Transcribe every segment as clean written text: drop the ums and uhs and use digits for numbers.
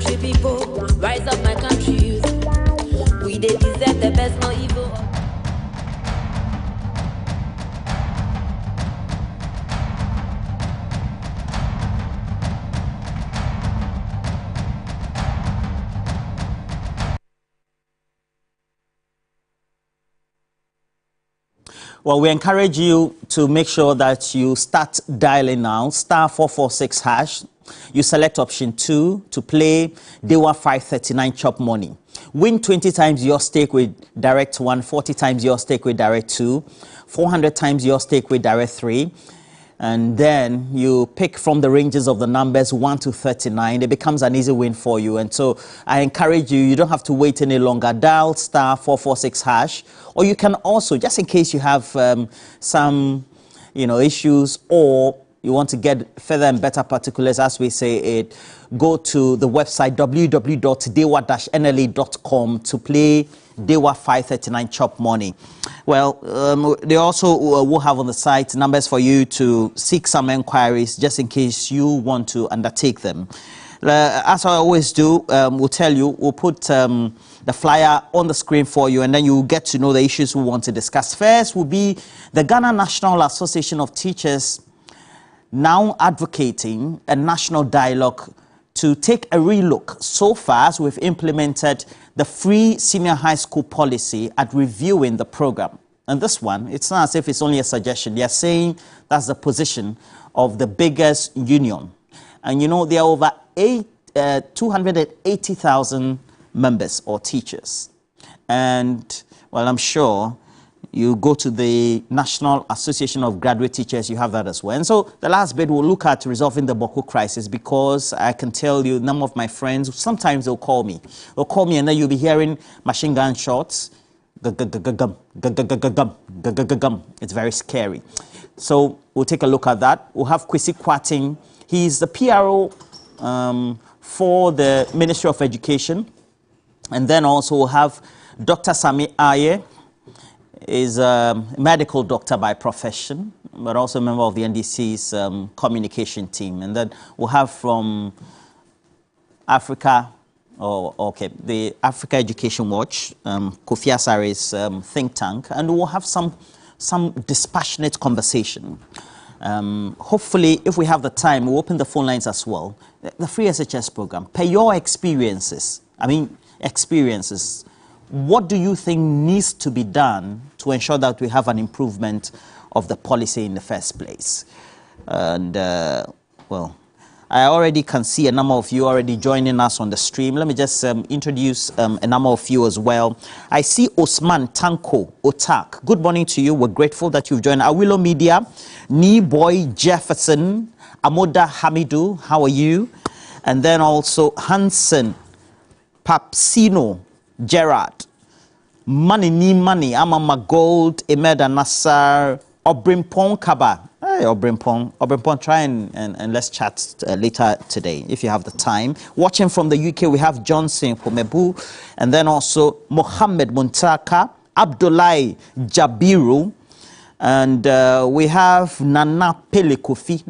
country people, rise up my country youth. We they deserve the best, no evil. Well, we encourage you to make sure that you start dialing now, *446#. You select option 2 to play Dewa 539 Chop Money. Win 20 times your stake with Direct 1, 40 times your stake with Direct 2, 400 times your stake with Direct 3. And then you pick from the ranges of the numbers 1 to 39. It becomes an easy win for you. And so I encourage you, you don't have to wait any longer. Dial *446#. Or you can also, just in case you have some, issues, or you want to get further and better particulars, as we say it, go to the website www.dewa-nla.com to play Dewa 539 Chop Money. Well, they also will have on the site numbers for you to seek some enquiries, just in case you want to undertake them. As I always do, we'll tell you, we'll put the flyer on the screen for you, and then you'll get to know the issues we want to discuss. First will be the Ghana National Association of Teachers now advocating a national dialogue to take a relook. So far as we've implemented the free senior high school policy at reviewing the program. And this one, it's not as if it's only a suggestion. They are saying that's the position of the biggest union. And there are over 280,000 members or teachers. And, well, I'm sure you go to the National Association of Graduate Teachers, you have that as well. And so the last bit we'll look at resolving the Boko crisis, because I can tell you, none of my friends, sometimes they'll call me. They'll call me and then you'll be hearing machine gun shots. It's very scary. So we'll take a look at that. We'll have Kwesi Kwarteng. He's the PRO for the Ministry of Education. And then also we'll have Dr. Sami Aye. Is a medical doctor by profession, but also a member of the NDC's communication team. And then we'll have from Africa, the Africa Education Watch, Kofi Asare's think tank, and we'll have some dispassionate conversation. Hopefully, if we have the time, we'll open the phone lines as well. The free SHS program, per your experiences, what do you think needs to be done to ensure that we have an improvement of the policy in the first place? And, well, I already can see a number of you already joining us on the stream. Let me just introduce a number of you as well. I see Osman Tanko Otak. Good morning to you. We're grateful that you've joined Awilo Media. Boy Jefferson, Amoda Hamidu, how are you? And then also Hansen Papsino Gerard, Money, Amama Gold, Emeda Nassar, Obrimpong Kaba. Hey, Obrimpong, try and let's chat later today if you have the time. Watching from the UK, we have Johnson Pomebu, and then also Mohammed Muntaka, Abdullahi Jabiru, and we have Nana Pelikofi.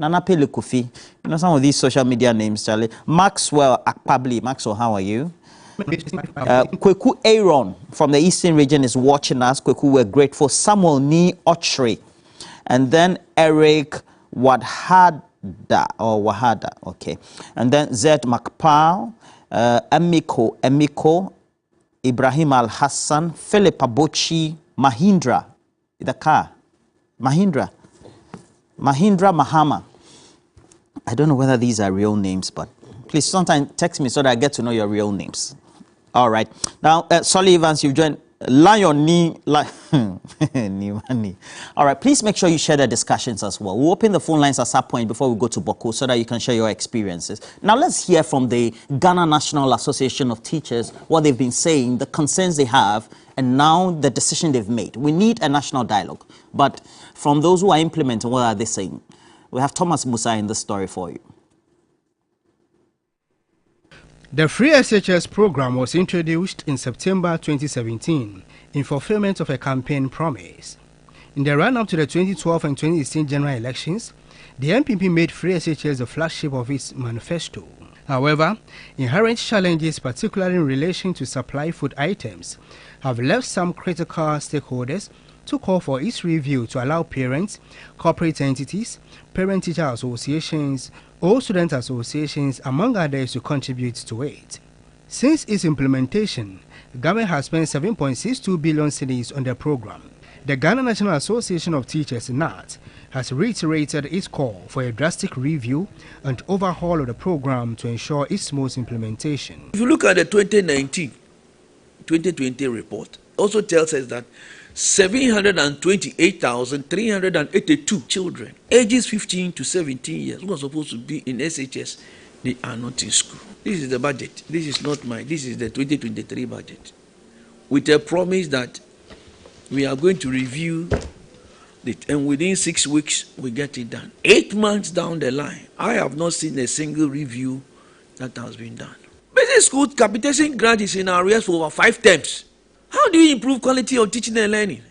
Some of these social media names, Charlie. Maxwell Akpabli. Maxwell, how are you? Kweku Aaron from the Eastern region is watching us. Kweku, we're grateful. Samuel Ni Ochre. And then Eric Wahada, okay. And then Zed Makpal, Emiko, Ibrahim Al-Hassan, Philip Abochi, Mahindra Mahama. I don't know whether these are real names, but please sometimes text me so that I get to know your real names. All right. Now, Solly Evans, you've joined Lion Ni. All right. Please make sure you share the discussions as well. We'll open the phone lines at some point before we go to Boko so that you can share your experiences. Now, let's hear from the Ghana National Association of Teachers, what they've been saying, the concerns they have, and now the decision they've made. We need a national dialogue. But from those who are implementing, what are they saying? We have Thomas Musa in this story for you. The Free SHS program was introduced in September 2017 in fulfillment of a campaign promise. In the run-up to the 2012 and 2016 general elections, the NPP made Free SHS the flagship of its manifesto. However, inherent challenges, particularly in relation to supply food items, have left some critical stakeholders to call for its review to allow parents, corporate entities, parent-teacher associations, or student associations, among others, to contribute to it. Since its implementation, the government has spent 7.62 billion cedis on the program. The Ghana National Association of Teachers, NAT, has reiterated its call for a drastic review and overhaul of the program to ensure its smooth implementation. If you look at the 2019-2020 report, also tells us that 728,382 children ages 15 to 17 years who are supposed to be in SHS, they are not in school. This is the budget. This is not mine. This is the 2023 budget, with a promise that we are going to review it, and within 6 weeks we get it done. 8 months down the line, I have not seen a single review that has been done. Basic school capitation grant is in arrears for over 5 terms. How do you improve quality of teaching and learning?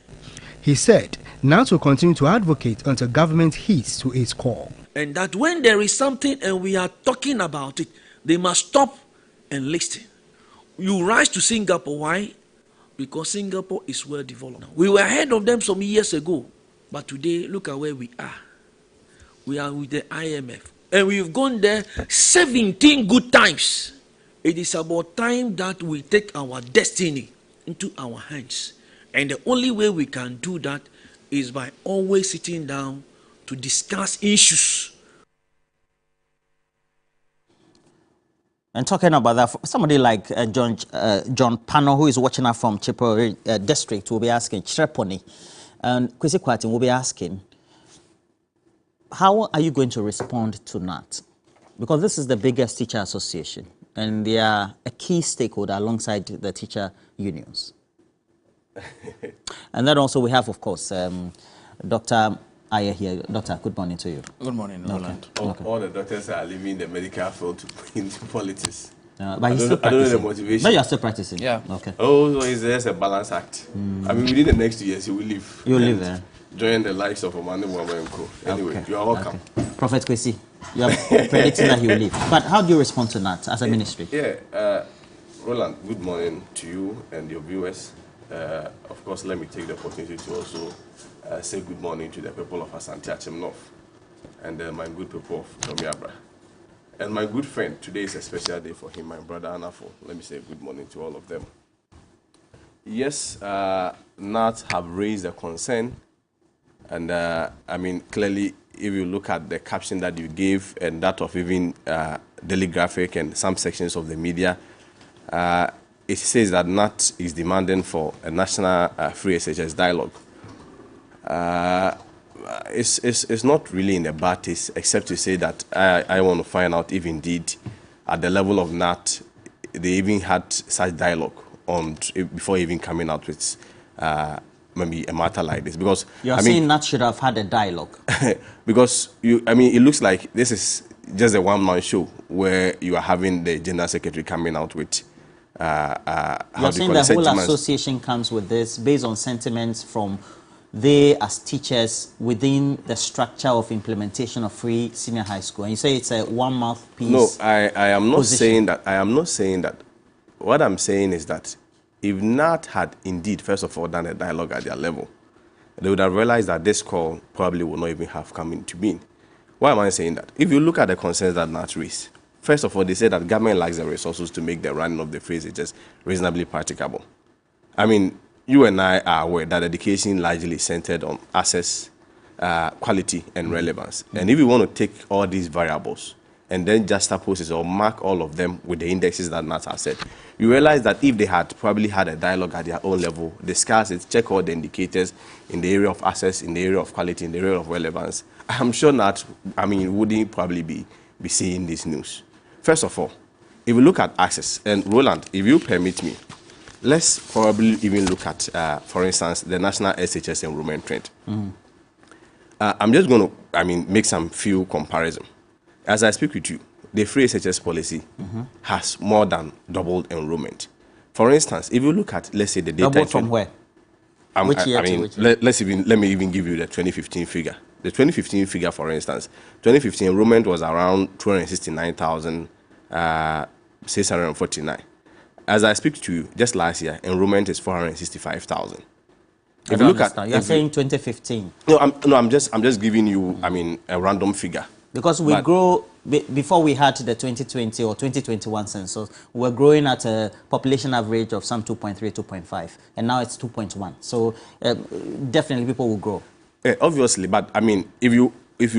He said NAT will continue to advocate until government heeds to its call. And that when there is something and we are talking about it, they must stop and listen. You rise to Singapore. Why? Because Singapore is well developed. We were ahead of them some years ago, but today, look at where we are. We are with the IMF, and we've gone there 17 good times. It is about time that we take our destiny into our hands. And the only way we can do that is by always sitting down to discuss issues. And talking about that, somebody like John Pano, who is watching us from Chipro district, will be asking, Chreponi, and Kwesi Kwarteng will be asking, how are you going to respond to NAT? Because this is the biggest teacher association, and they are a key stakeholder alongside the teacher unions. And then also we have, of course, Dr. Ayer here. Doctor, good morning to you. Good morning, Roland. Okay. All the doctors are leaving the medical field to into politics. But I don't know the motivation. But you're still practicing? Yeah. Okay. Oh, so it's just a balance act. I mean, within the next 2 years, you will leave. You'll leave there. Join the likes of Omani Wamenko. Anyway, Okay. you are welcome. Okay. Prophet Kwesi, you are predicting that he will leave. But how do you respond to that as a ministry? Yeah, Roland, good morning to you and your viewers. Of course, let me take the opportunity to also say good morning to the people of Asante Achem North and my good people of Tomiabra. And my good friend, today is a special day for him, my brother Anafo. Let me say good morning to all of them. Yes, NAT have raised a concern, and I mean, clearly, if you look at the caption that you gave and that of even Daily Graphic and some sections of the media, it says that NAT is demanding for a national free SHS dialogue. It's not really in a bad taste, except to say that I want to find out if indeed at the level of NAT they even had such dialogue before even coming out with maybe a matter like this. Because You're saying NAT should have had a dialogue. Because it looks like this is just a one-man show where you are having the general secretary coming out with You're saying the whole association comes with this based on sentiments from they as teachers within the structure of implementation of free senior high school, and you say it's a one-mouthpiece. No, I am not position. saying that. I am not saying that. What I'm saying is that if NAT had indeed, first of all, done a dialogue at their level, they would have realized that this call probably would not even have come into being. Why am I saying that? If you look at the concerns that NAT raised, first of all, they said that government lacks the resources to make the running of the free SHS reasonably practicable. I mean, you and I are aware that education largely centered on access, quality, and relevance. And if you want to take all these variables and then juxtapose it or mark all of them with the indexes that NAT has set, you realize that if they had probably had a dialogue at their own level, discuss it, check all the indicators in the area of access, in the area of quality, in the area of relevance, I'm sure NAT, wouldn't probably be seeing this news. First of all, if you look at access, and Roland, if you permit me, let's probably even look at, for instance, the national SHS enrollment trend. I'm just going to, make some few comparison. As I speak with you, the free SHS policy has more than doubled enrollment. For instance, if you look at, let's say, the data... Doubled from where? Which year to which year? Let me even give you the 2015 figure. The 2015 figure, for instance, 2015 enrollment was around 269,000 649. As I speak to you, just last year, enrollment is 465,000. If you look at, you're saying 2015. No, I'm just giving you, I mean, a random figure. Because we grow, before we had the 2020 or 2021 census, we were growing at a population average of some 2.3, 2.5, and now it's 2.1. So definitely people will grow. Obviously, but I mean, if you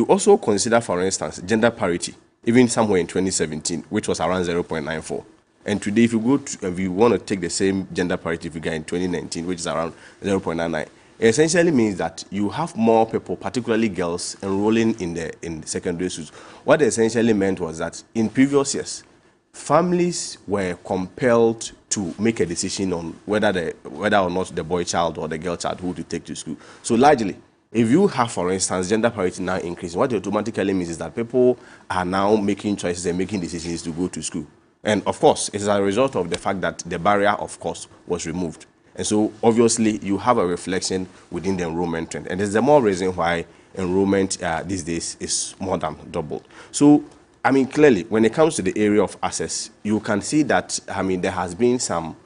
also consider, for instance, gender parity, even somewhere in 2017, which was around 0.94, and today, if you want to take the same gender parity figure in 2019, which is around 0.99, it essentially means that you have more people, particularly girls, enrolling in secondary schools. What it essentially meant was that in previous years, families were compelled to make a decision on whether or not the boy child or the girl child who to take to school. So largely, if you have, for instance, gender parity now increasing, what it automatically means is that people are now making choices and making decisions to go to school. And of course, it's a result of the fact that the barrier of cost was removed. And so obviously you have a reflection within the enrollment trend. And there's the more reason why enrollment these days is more than doubled. So, I mean, clearly, when it comes to the area of access, you can see that, I mean, there has been some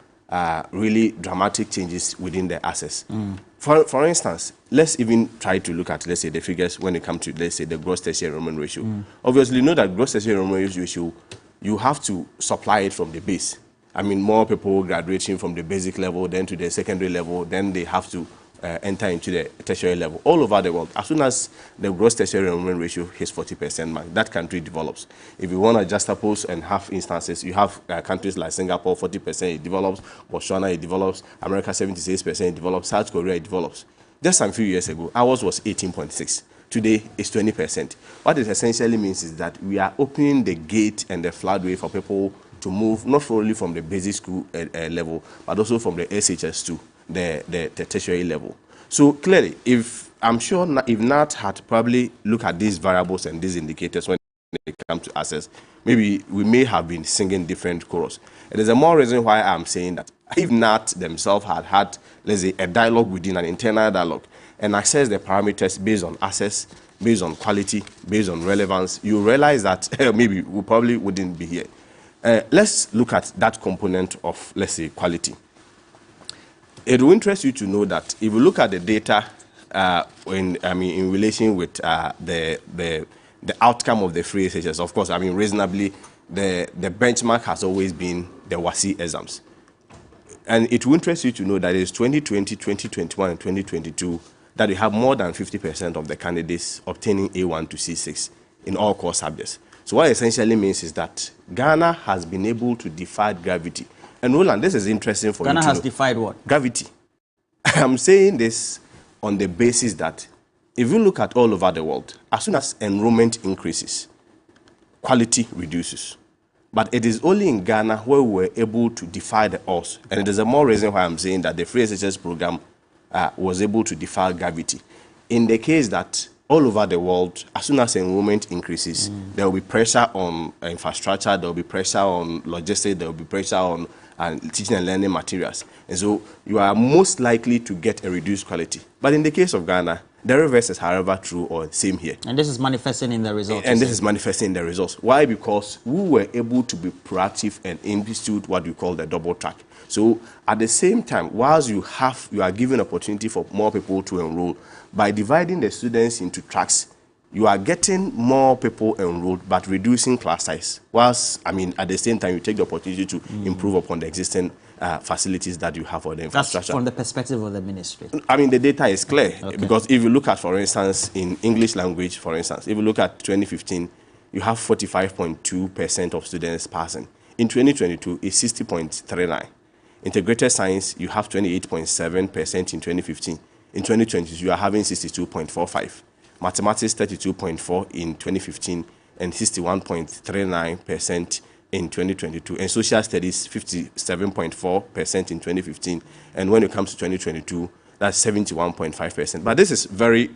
really dramatic changes within the access. For instance, let's even try to look at, let's say, the figures when it comes to, let's say, the gross tertiary enrollment ratio. Obviously, you know that gross tertiary enrollment ratio, you have to supply it from the base. I mean, more people graduating from the basic level, then to the secondary level, then they have to enter into the tertiary level. All over the world, as soon as the gross tertiary enrollment ratio hits 40% mark, that country develops. If you want to juxtapose and have instances, you have countries like Singapore, 40% it develops, Botswana it develops, America 76% it develops, South Korea it develops. Just some few years ago, ours was 18.6. Today, it's 20%. What it essentially means is that we are opening the gate and the floodway for people to move not only from the basic school level, but also from the SHS to the tertiary level. So clearly, if NAT had probably looked at these variables and these indicators when it comes to access, maybe we may have been singing different chorus. And there's a more reason why I'm saying that if NAT themselves had, let's say, a dialogue within an internal dialogue, and access the parameters based on access, based on quality, based on relevance, you realize that maybe we probably wouldn't be here. Let's look at that component of, let's say, quality. It will interest you to know that if you look at the data in relation with the outcome of the free SHS, of course, I mean, reasonably, the benchmark has always been the WASSCE exams. And it will interest you to know that it's 2020, 2021, and 2022 that we have more than 50% of the candidates obtaining A1 to C6 in all core subjects. So what it essentially means is that Ghana has been able to defy gravity. And Roland, this is interesting for you to know. Ghana has defied what? Gravity. I'm saying this on the basis that if you look at all over the world, as soon as enrollment increases, quality reduces. But it is only in Ghana where we were able to defy the odds. And it is a more reason why I'm saying that the free SHS program was able to defy gravity. In the case that all over the world, as soon as enrollment increases, there will be pressure on infrastructure, there will be pressure on logistics, there will be pressure on teaching and learning materials. And so you are most likely to get a reduced quality. But in the case of Ghana, the reverse is, however, true or same here. And this is manifesting in the results. And this is manifesting in the results. Why? Because we were able to be proactive and institute what we call the double track. So at the same time, whilst you are giving opportunity for more people to enroll, by dividing the students into tracks, you are getting more people enrolled, but reducing class size. Whilst, I mean, at the same time, you take the opportunity to improve upon the existing facilities that you have for the infrastructure. That's from the perspective of the ministry. I mean, the data is clear. Okay. Because if you look at, for instance, in English language, for instance, if you look at 2015, you have 45.2% of students passing. In 2022, it's 60.39. Integrated science, you have 28.7% in 2015. In 2022, you are having 62.45. Mathematics, 32.4 in 2015, and 61.39% in 2022. And social studies, 57.4% in 2015. And when it comes to 2022, that's 71.5%. But this is very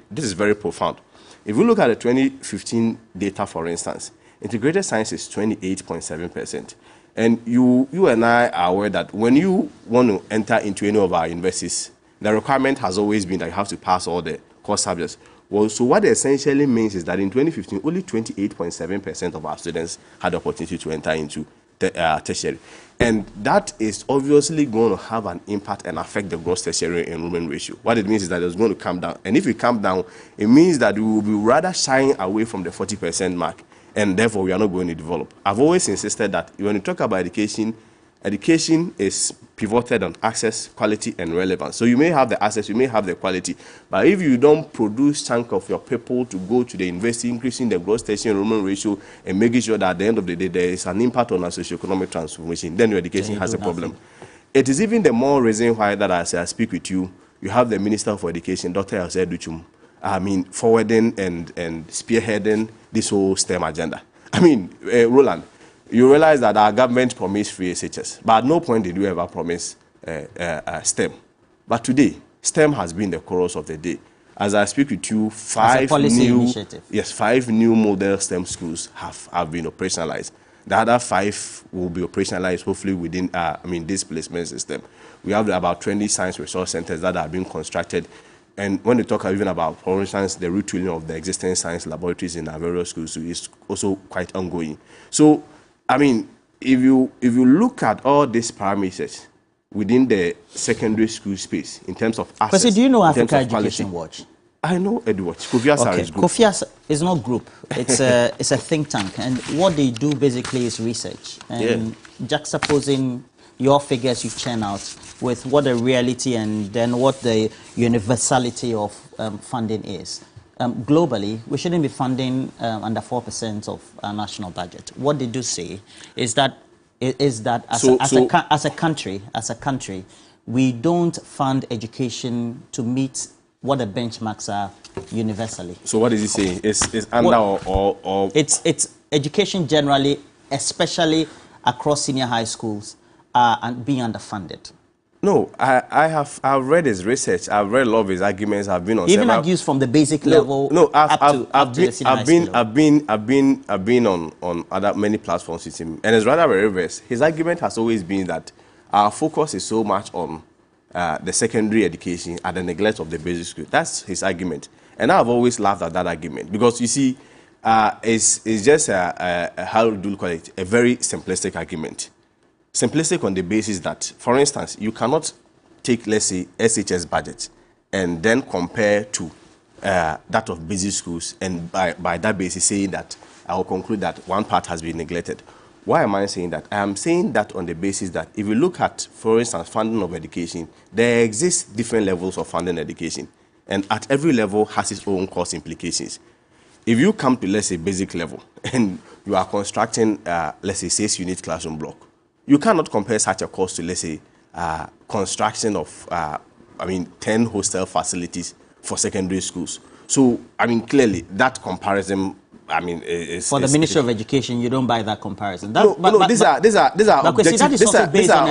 profound. If we look at the 2015 data, for instance, integrated science is 28.7%. And you and I are aware that when you want to enter into any of our universities, the requirement has always been that you have to pass all the core subjects. Well, so what it essentially means is that in 2015, only 28.7% of our students had the opportunity to enter into tertiary. And that is obviously going to have an impact and affect the gross tertiary enrollment ratio. What it means is that it's going to come down. And if it comes down, it means that we will be rather shying away from the 40% mark. And therefore, we are not going to develop. I've always insisted that when you talk about education, education is pivoted on access, quality, and relevance. So you may have the access, you may have the quality, but if you don't produce chunk of your people to go to the university, increasing the gross tertiary enrollment ratio and making sure that at the end of the day there is an impact on our socioeconomic transformation, then your education has a problem. It is even the more reason why that as I speak with you, you have the Minister for Education, Dr. Elsa Duchum, forwarding and spearheading this whole STEM agenda. Roland, you realize that our government promised free SHS, but at no point did we ever promise STEM. But today, STEM has been the chorus of the day. As I speak with you, 5 new model STEM schools have been operationalized. The other 5 will be operationalized hopefully within this placement system. We have about 20 science resource centers that are being constructed. And when we talk even about, for instance, the retooling of the existing science laboratories in our various schools, so it's also quite ongoing. So, if you look at all these parameters within the secondary school space in terms of access, do you know Africa Education Watch? I know EduWatch. Kofi Asare is group. Kofi Asare is not group. It's a think tank, and what they do basically is research and juxtaposing your figures you churn out with what the reality and then what the universality of funding is. Globally, we shouldn't be funding under 4% of our national budget. What they do say is that as a country, we don't fund education to meet what the benchmarks are universally. So what is he saying? It's under or it's education generally, especially across senior high schools, and being underfunded. No, I've read his research. I've read a lot of his arguments. I've been on even argues from the basic level. I've been on other many platforms with him, and it's rather reverse. His argument has always been that our focus is so much on the secondary education at the neglect of the basic school. That's his argument, and I've always laughed at that argument because you see, it's just how do you call it? A very simplistic argument. Simplistic on the basis that, for instance, you cannot take, let's say, SHS budget and then compare to that of basic schools, and by that basis saying that I will conclude that one part has been neglected. Why am I saying that? I am saying that on the basis that if you look at, for instance, funding of education, there exists different levels of funding education, and at every level has its own cost implications. If you come to, let's say, basic level, and you are constructing, let's say, 6-unit classroom block, you cannot compare such a cost to, let's say, construction of, 10 hostel facilities for secondary schools. So, clearly, that comparison, is... For the Ministry of Education, you don't buy that comparison. These are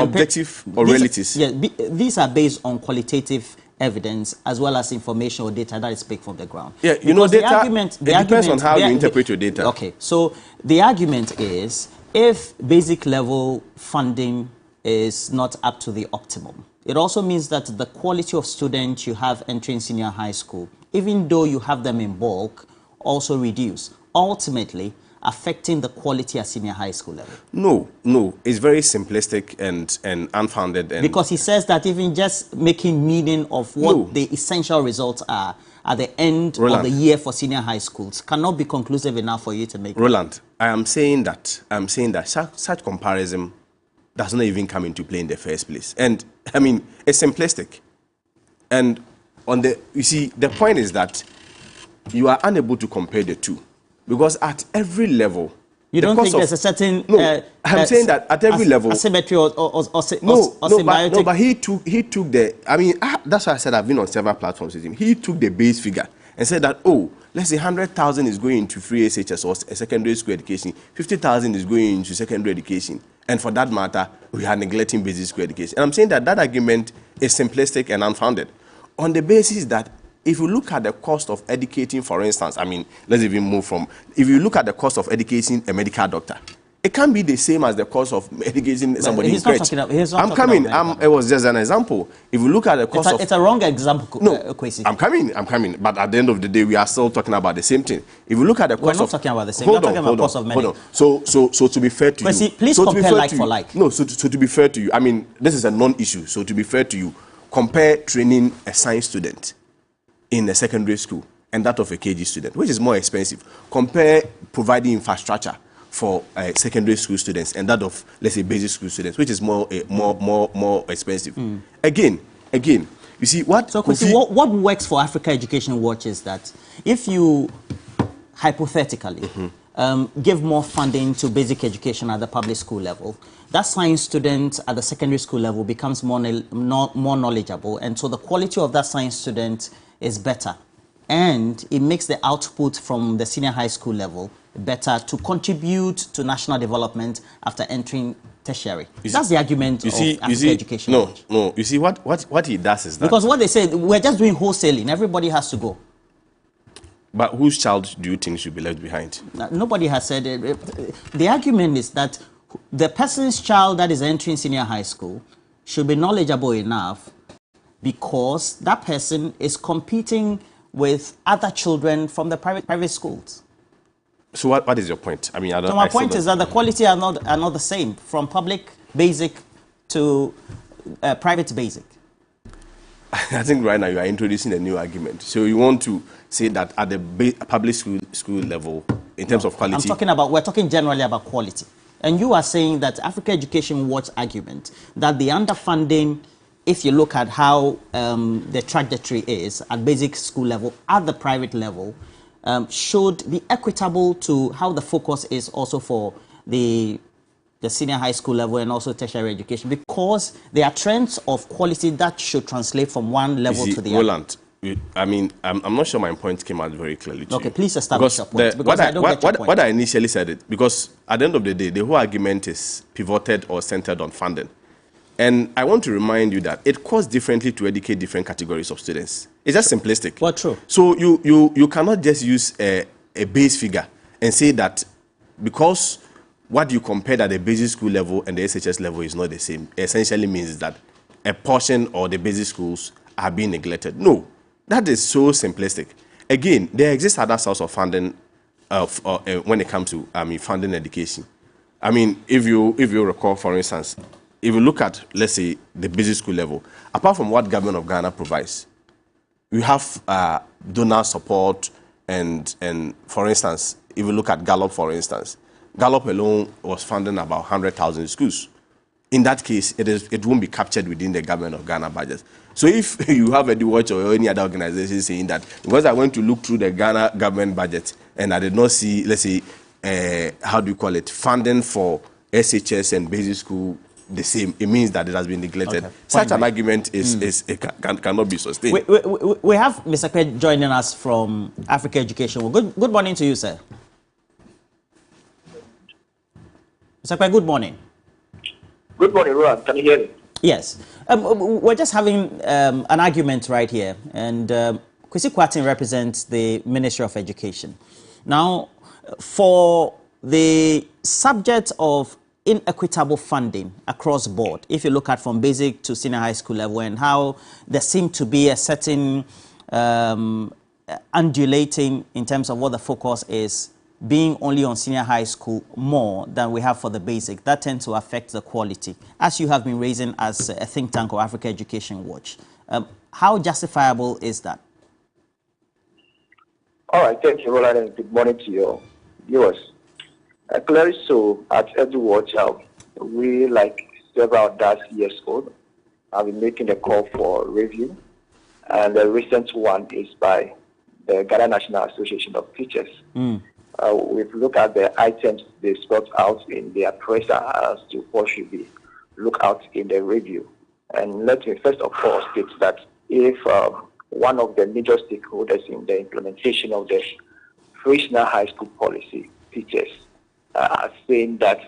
objective or realities. Yeah, these are based on qualitative evidence as well as information or data that is picked from the ground. Yeah, it depends on how you interpret your data. Okay, so the argument is, if basic level funding is not up to the optimum, it also means that the quality of students you have entering senior high school, even though you have them in bulk, also reduce, ultimately affecting the quality at senior high school level. No, it's very simplistic and unfounded. Because he says that even just making meaning of what the essential results are at the end of the year for senior high schools cannot be conclusive enough for you to make. Roland, I am saying that such comparison does not even come into play in the first place. And it's simplistic. And you see, the point is that you are unable to compare the two. Because at every level, you don't think there's a certain... I'm saying that at every level... Asymmetry or symbiotic... but he took the... that's why I said I've been on several platforms with him. He took the base figure and said that, let's say 100,000 is going into free SHS or secondary school education, 50,000 is going into secondary education. And for that matter, we are neglecting basic school education. And I'm saying that argument is simplistic and unfounded. On the basis that if you look at the cost of educating, for instance, let's even move from... If you look at the cost of educating a medical doctor, It can't be the same as the cost of educating somebody in crèche. I'm coming. It was just an example. If you look at the cost it's a wrong example. No, Kwesi. I'm coming. But at the end of the day, we are still talking about the same thing. If you look at the cost We're not talking about the same. We're talking about cost of money. Hold on. So to be fair to Kwesi, you, please compare like for like. No, so to be fair to you, I mean, this is a non-issue. So to be fair to you, compare training a science student in a secondary school and that of a KG student, which is more expensive. Compare providing infrastructure for secondary school students and that of, let's say, basic school students, which is more expensive. Again, you see what? So, Kwesi, what works for Africa Education Watch is that if you hypothetically give more funding to basic education at the public school level, that science student at the secondary school level becomes more knowledgeable, and so the quality of that science student is better, and it makes the output from the senior high school level better to contribute to national development after entering tertiary. That's the argument of Africa Education Watch. No. You see what he does is that, because what they say, we're just doing wholesaling. Everybody has to go. But whose child do you think should be left behind? Nobody has said it. The argument is that the person's child that is entering senior high school should be knowledgeable enough because that person is competing with other children from the private schools. So what is your point? I mean, I don't. So my point is that the quality are not the same from public basic to private basic. I think right now you are introducing a new argument. So you want to say that at the public school level, in terms of quality. We're talking generally about quality. And you are saying that Africa Education Watch argument that the underfunding, if you look at how the trajectory is at basic school level, at the private level, should be equitable to how the focus is also for the senior high school level and also tertiary education, because there are trends of quality that should translate from one level to the Roland, other. I mean, I'm not sure my point came out very clearly to Okay, you. Please establish your point. Because I don't get your point. What I initially said it, because at the end of the day, the whole argument is pivoted or centered on funding. And I want to remind you that it costs differently to educate different categories of students. It's just simplistic. Well, true. So you cannot just use a base figure and say that because what you compare at the basic school level and the SHS level is not the same, essentially means that a portion of the basic schools are being neglected. No, that is so simplistic. Again, there exists other sources of funding when it comes to funding education. I mean, if you recall, for instance, if you look at, let's say, the basic school level, apart from what government of Ghana provides, we have donor support and for instance, if you look at Gallup, for instance, Gallup alone was funding about 100,000 schools. In that case, it won't be captured within the government of Ghana budget. So if you have EduWatch or any other organization saying that, because I went to look through the Ghana government budget and I did not see, let's say, funding for SHS and basic school the same, it means that it has been neglected. Okay. Such an argument cannot be sustained. We have Mr. Kwesi joining us from Africa Education. Good morning to you, sir. Mr. Kwesi, good morning. Good morning, Roland. Can you hear me? Yes. We're just having an argument right here, and Kwesi Kwarteng represents the Ministry of Education. Now, for the subject of inequitable funding across board, if you look at from basic to senior high school level and how there seemed to be a certain undulating in terms of what the focus is, being only on senior high school more than we have for the basic, that tends to affect the quality, as you have been raising as a think tank of Africa Education Watch. How justifiable is that? All right, thank you, Roland, and good morning to your viewers. Clearly so, at EduWatch, we, like several years old, have been making a call for review, and the recent one is by the Ghana National Association of Teachers. We've looked at the items they spelled out in their press as to what should be looked out in the review. And let me first of all state that if one of the major stakeholders in the implementation of the free high school policy, teachers, are saying that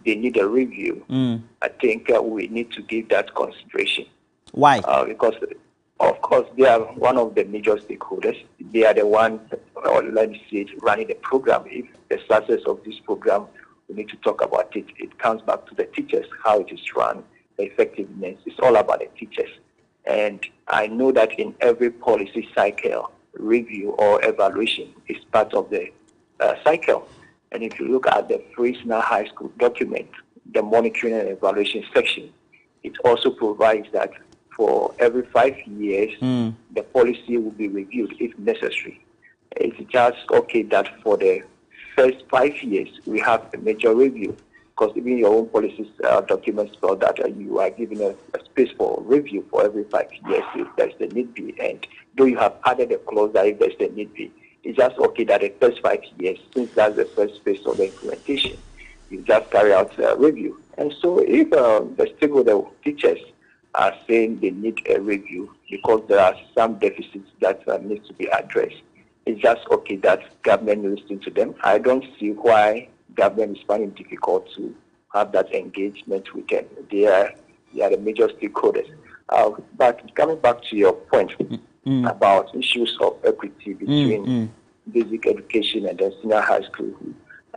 they need a review, I think we need to give that consideration. Why? Because, of course, they are one of the major stakeholders. They are the ones, or let me say, running the program. If the success of this program we need to talk about it. It comes back to the teachers, how it is run, the effectiveness. It's all about the teachers. And I know that in every policy cycle, review or evaluation is part of the cycle. And if you look at the Free Senior High School document, the monitoring and evaluation section, it also provides that for every 5 years, the policy will be reviewed if necessary. It's just okay that for the first 5 years, we have a major review, because even your own policies documents spell that you are given a space for review for every 5 years if there's the need be. And though you have added a clause that if there's the need be, it's just okay that the first 5 years, since that's the first phase of the implementation, you just carry out a review. And so if the stakeholder teachers are saying they need a review because there are some deficits that need to be addressed, it's just okay that government listens to them. I don't see why government is finding it difficult to have that engagement with them. They are the major stakeholders. But coming back to your point about issues of equity between basic education and the senior high school,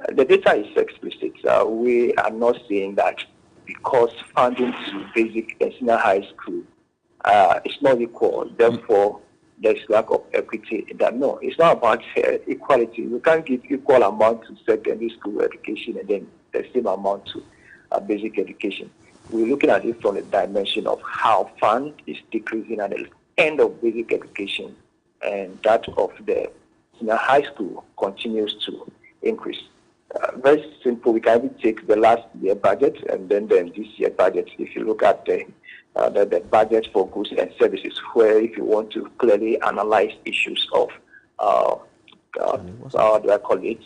the data is explicit. We are not saying that because funding to basic and senior high school is not equal, therefore there's lack of equity in that. No, it's not about equality. You can't give equal amount to secondary school education and then the same amount to basic education. We're looking at it from the dimension of how fund is decreasing at the end of basic education, and that of the senior high school continues to increase. Very simple. We can even take the last year budget and then this year budget. If you look at the budget for goods and services, where if you want to clearly analyze issues of how do I call it,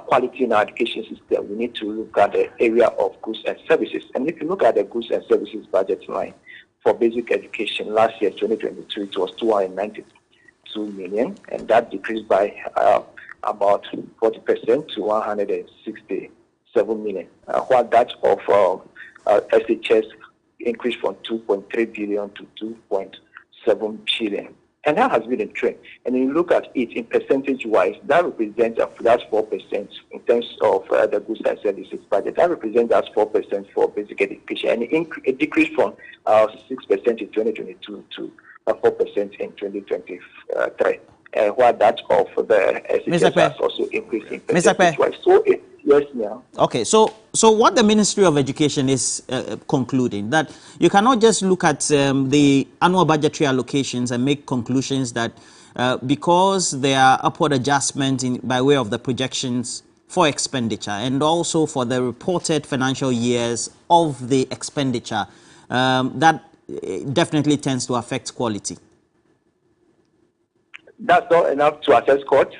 quality in our education system, we need to look at the area of goods and services. And if you look at the goods and services budget line for basic education, last year, 2022, it was 292 million, and that decreased by about 40% to 167 million. While that of SHS increased from 2.3 billion to 2.7 billion. And that has been a trend. And when you look at it in percentage-wise, that represents that's 4% in terms of the goods and services budget. That represents that's 4% for basic education. And it decreased from 6% in 2022 to 4% in 2023. While that of the SHS has also increased in percentage-wise. So yes, now. Okay, so what the Ministry of Education is concluding, that you cannot just look at the annual budgetary allocations and make conclusions that because there are upward adjustments by way of the projections for expenditure and also for the reported financial years of the expenditure, that definitely tends to affect quality. That's not enough to assess costs?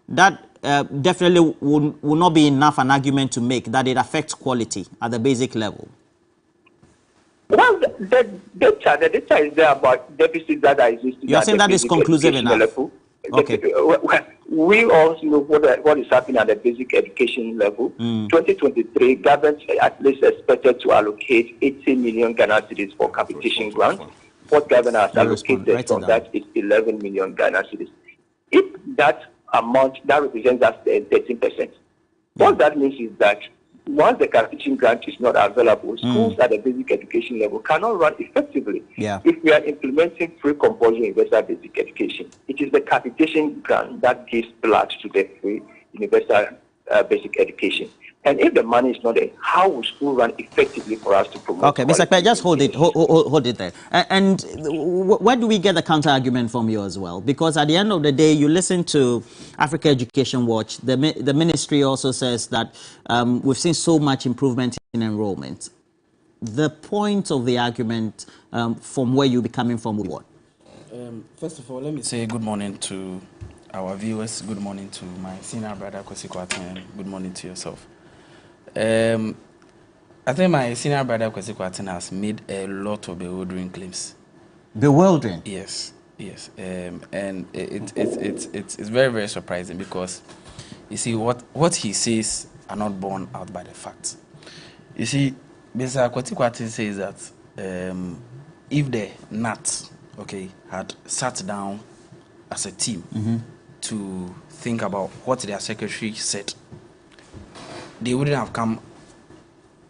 That definitely will not be enough an argument to make that it affects quality at the basic level. Well, the data is there about deficits that are existing. You are saying that is conclusive enough? Level. Okay. We also know what is happening at the basic education level. 2023, government at least expected to allocate 80 million Ghana cedis for capitation grants. What government has allocated from that is 11 million Ghana cedis. If that amount, that represents that 13%. What that means is that once the capitation grant is not available, schools at the basic education level cannot run effectively. If we are implementing free compulsory universal basic education, it is the capitation grant that gives blood to the free universal basic education. And if the money is not there, how will school run effectively for us to promote? Okay, Mr. Kpe, just hold it there. And where do we get the counter argument from you as well? Because at the end of the day, you listen to Africa Education Watch. The ministry also says that we've seen so much improvement in enrollment. The point of the argument from where you be coming from with what? First of all, let me say good morning to our viewers. Good morning to my senior brother, Kwesi Kwarteng, and good morning to yourself. I think my senior brother Kwesi Kwarteng has made a lot of bewildering claims. Bewildering? Yes. And it's very, very surprising because you see what he says are not borne out by the facts. You see, Mr. Kwesi Kwarteng says that if the NAT had sat down as a team to think about what their secretary said, they wouldn't have come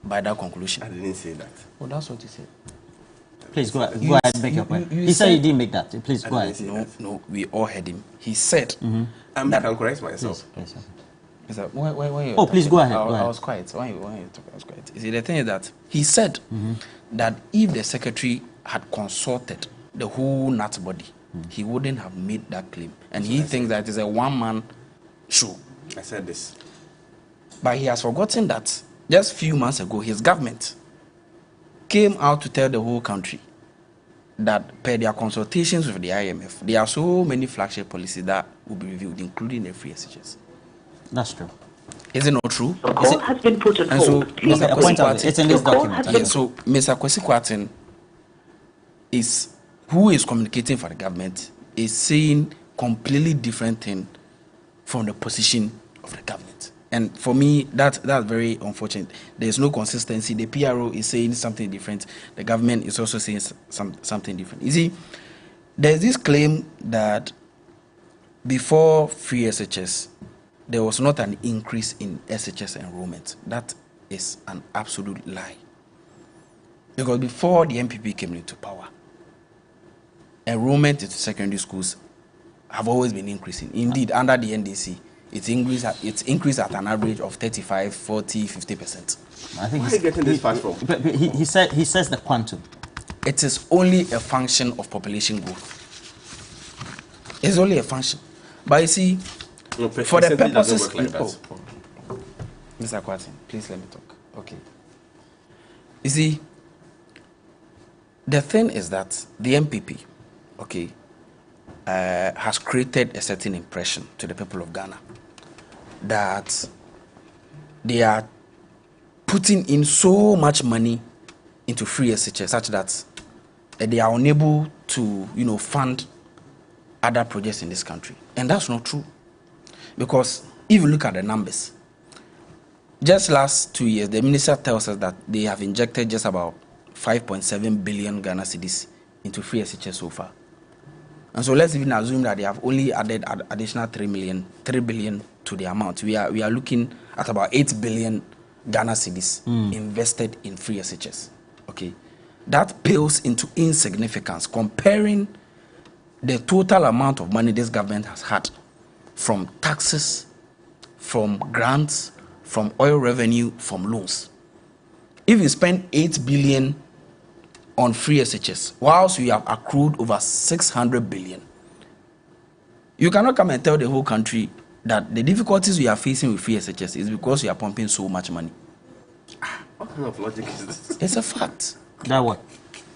by that conclusion. I didn't say that. Oh, that's what you said. Please go ahead, make your point. He said he didn't make that. Please go ahead. No, we all heard him. He said I can correct myself. Please. Oh, please go ahead. I was quiet. When you talk, I was quiet. You see, the thing is that he said that if the secretary had consulted the whole NAT body, he wouldn't have made that claim. And he thinks that it's a one-man show. I said this. But he has forgotten that just a few months ago, his government came out to tell the whole country that per their consultations with the IMF, there are so many flagship policies that will be reviewed, including the free SHS. That's true. Is it not true? The call has been put on And so, hold. Please Mr. Point out, Kwesi it's in this Your call document. has been- so Mr. Kwesi Kwarteng is who is communicating for the government is saying completely different thing from the position of the government. And for me, that's very unfortunate. There's no consistency. The PRO is saying something different. The government is also saying something different. You see, there's this claim that before free SHS, there was not an increase in SHS enrollment. That is an absolute lie. Because before the MPP came into power, enrollment into secondary schools have always been increasing. Indeed, under the NDC, it's increased at an average of 35, 40, 50%. I think Where are you getting this fact from? But he says the quantum. It is only a function of population growth. It's only a function. But you see, No, for the percentage doesn't purposes... work like that. Mr. Kwarteng, please let me talk. Okay. You see, the thing is that the MPP, okay, has created a certain impression to the people of Ghana that they are putting in so much money into free SHS such that they are unable to, fund other projects in this country. And that's not true. Because if you look at the numbers, just last 2 years, the minister tells us that they have injected just about 5.7 billion Ghana cedis into free SHS so far. And so let's even assume that they have only added additional 3 billion to the amount. We are looking at about 8 billion Ghana cedis invested in free SHS. Okay, that pales into insignificance comparing the total amount of money this government has had from taxes, from grants, from oil revenue, from loans. If you spend 8 billion on free SHS, whilst we have accrued over 600 billion, you cannot come and tell the whole country that the difficulties we are facing with free SHS is because we are pumping so much money. What kind of logic is this? It's a fact. That what?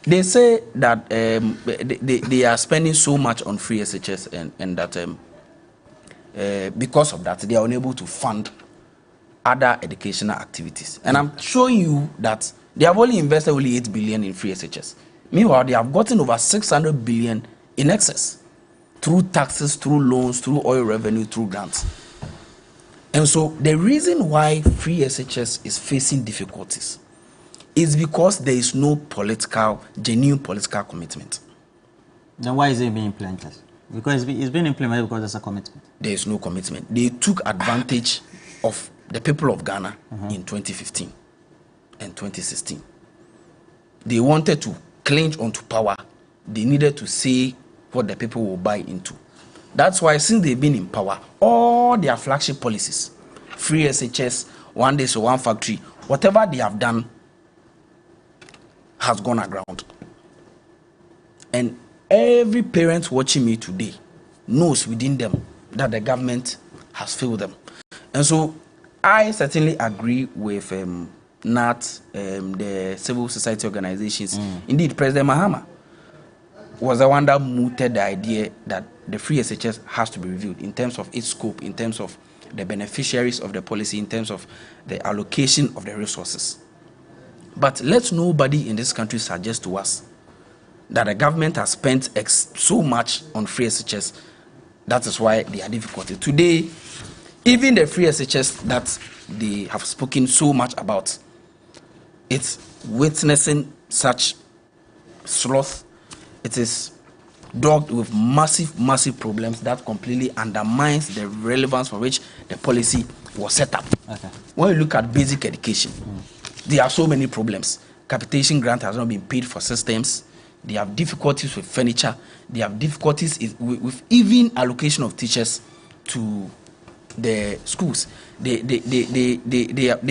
They say that they are spending so much on free SHS and that because of that, they are unable to fund other educational activities. And I'm showing you that they have only invested only 8 billion in free SHS. Meanwhile, they have gotten over 600 billion in excess through taxes, through loans, through oil revenue, through grants. And so the reason why free SHS is facing difficulties is because there is no genuine political commitment. Then why is it being implemented? Because it's been implemented because there's a commitment. There is no commitment. They took advantage of the people of Ghana in 2015 and 2016. They wanted to cling onto power. They needed to say what the people will buy into. That's why since they've been in power, all their flagship policies, free SHS, one day so one factory, whatever they have done has gone aground. And every parent watching me today knows within them that the government has failed them. And so I certainly agree with NAT, the civil society organizations. Indeed, President Mahama was the one that mooted the idea that the free SHS has to be reviewed in terms of its scope, in terms of the beneficiaries of the policy, in terms of the allocation of the resources. But let nobody in this country suggest to us that the government has spent so much on free SHS. That is why they are difficult. Today, even the free SHS that they have spoken so much about, it's witnessing such sloth. It is dogged with massive problems that completely undermines the relevance for which the policy was set up. Okay. When you look at basic education, there are so many problems. Capitation grant has not been paid for systems. They have difficulties with furniture. They have difficulties with even allocation of teachers to the schools. They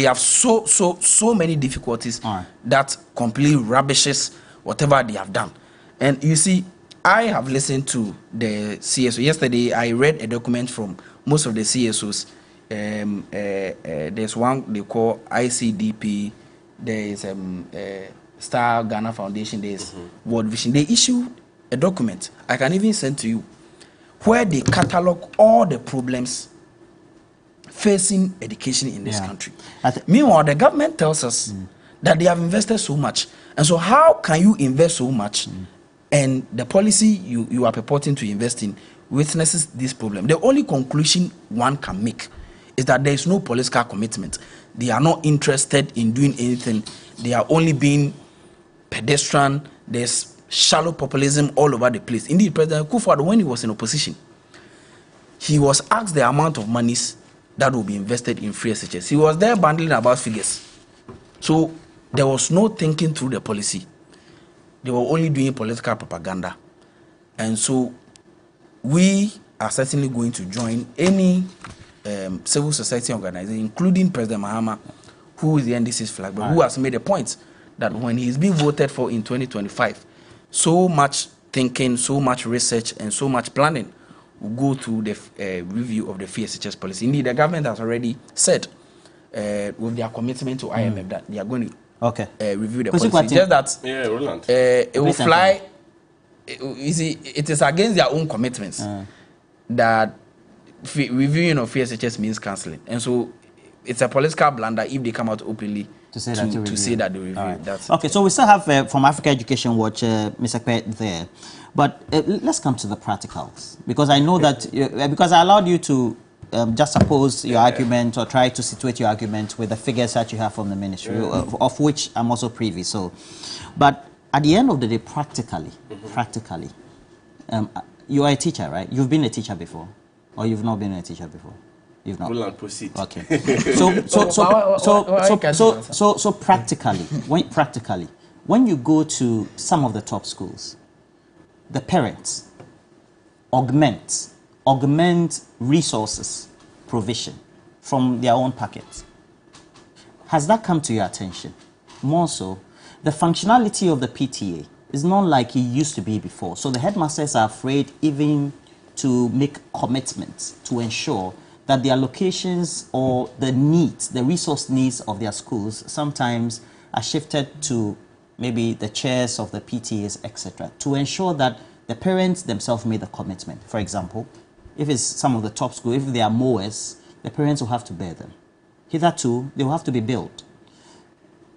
have so many difficulties that completely rubbishes whatever they have done. And you see, I have listened to the CSO. Yesterday, I read a document from most of the CSOs. There's one they call ICDP. There is Star Ghana Foundation. There's World Vision. They issue a document I can even send to you, where they catalog all the problems facing education in this country. Meanwhile, the government tells us that they have invested so much. And so how can you invest so much and the policy you are purporting to invest in witnesses this problem? The only conclusion one can make is that there is no political commitment. They are not interested in doing anything. They are only being pedestrian. There's shallow populism all over the place. Indeed, President Kufuor, when he was in opposition, he was asked the amount of monies that will be invested in free SHS. He was there bundling about figures. So there was no thinking through the policy. They were only doing political propaganda. And so we are certainly going to join any civil society organization, including President Mahama, who is the NDC's flag, but who has made a point that when he's being voted for in 2025, so much thinking, so much research, and so much planning will go through the review of the free SHS policy. Indeed, the government has already said with their commitment to IMF that they are going to review the policy. Just that Roland. It will fly. You see, it is against their own commitments that reviewing of free SHS means cancelling. And so it's a political blunder if they come out openly to say that they review. Right. Okay, so we still have from Africa Education Watch, Mr. Kwet there. But let's come to the practicals. Because I know that, because I allowed you to just oppose your argument or try to situate your argument with the figures that you have from the ministry, of which I'm also privy. So, but at the end of the day, practically, you are a teacher, right? You've been a teacher before, or you've not been a teacher before? You've not. Roland, proceed. Okay. So practically, when you go to some of the top schools, the parents augment resources provision from their own pockets. Has that come to your attention? More so, the functionality of the PTA is not like it used to be before. So the headmasters are afraid even to make commitments to ensure that the allocations or the needs, the resource needs of their schools sometimes are shifted to maybe the chairs of the PTAs, etc., to ensure that the parents themselves made the commitment. For example, if it's some of the top schools, if they are mowers, the parents will have to bear them. Hitherto, they will have to be billed.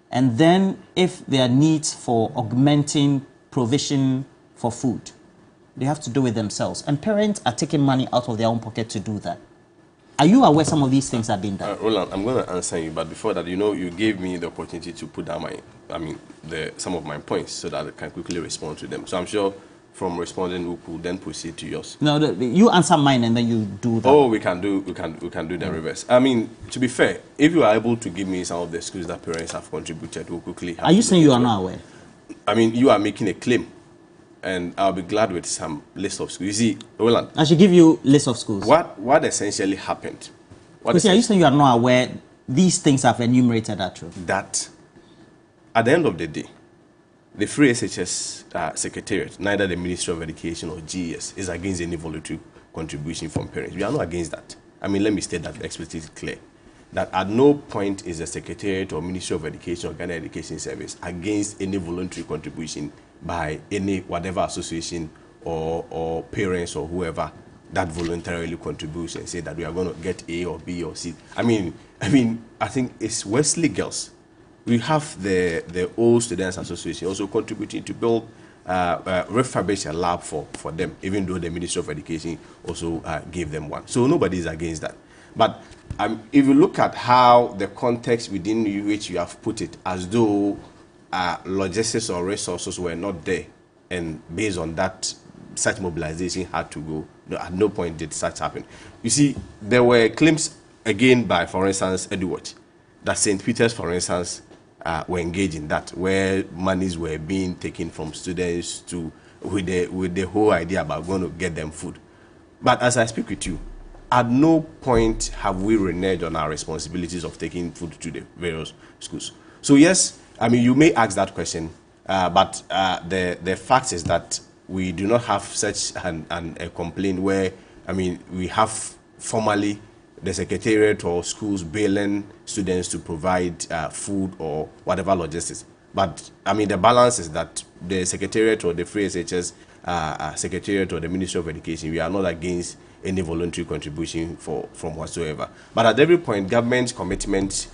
And then if there are needs for augmenting provision for food, they have to do it themselves. And parents are taking money out of their own pocket to do that. Are you aware some of these things have been done? Roland, I'm going to answer you, but before that, you gave me the opportunity to put down some of my points so that I can quickly respond to them. So I'm sure from responding, we could then proceed to yours. No, you answer mine and then you do that. Oh, we can do the reverse. I mean, to be fair, if you are able to give me some of the schools that parents have contributed, we'll quickly. Are you saying you are not aware? I mean, you are making a claim. And I'll be glad with some list of schools. You see, Roland, I should give you list of schools. What essentially happened? Are you saying you are not aware these things have enumerated that true? That at the end of the day, the Free SHS Secretariat, neither the Ministry of Education or GES, is against any voluntary contribution from parents. We are not against that. I mean, let me state that explicitly clear. That at no point is the Secretariat or Ministry of Education or Ghana Education Service against any voluntary contribution by any whatever association or parents or whoever that voluntarily contributes and say that we are going to get A or B or C. I mean, I think it's Wesley Girls. We have the Old Students Association also contributing to build refurbish a lab for them, even though the Ministry of Education also gave them one. So nobody is against that. But if you look at how the context within which you have put it, as though logistics or resources were not there, and based on that, such mobilization had to go. No, at no point did such happen. You see, there were claims again, by, for instance, EduWatch, that St. Peter's, for instance, were engaged in that, where monies were being taken from students to with the whole idea about going to get them food. But as I speak with you, at no point have we reneged on our responsibilities of taking food to the various schools. So yes, I mean, you may ask that question, but the fact is that we do not have such a complaint where, I mean, we have formally the secretariat or schools bailing students to provide food or whatever logistics. But I mean, the balance is that the secretariat or the Free SHS secretariat or the Ministry of Education, we are not against any voluntary contribution from whatsoever. But at every point, government's commitment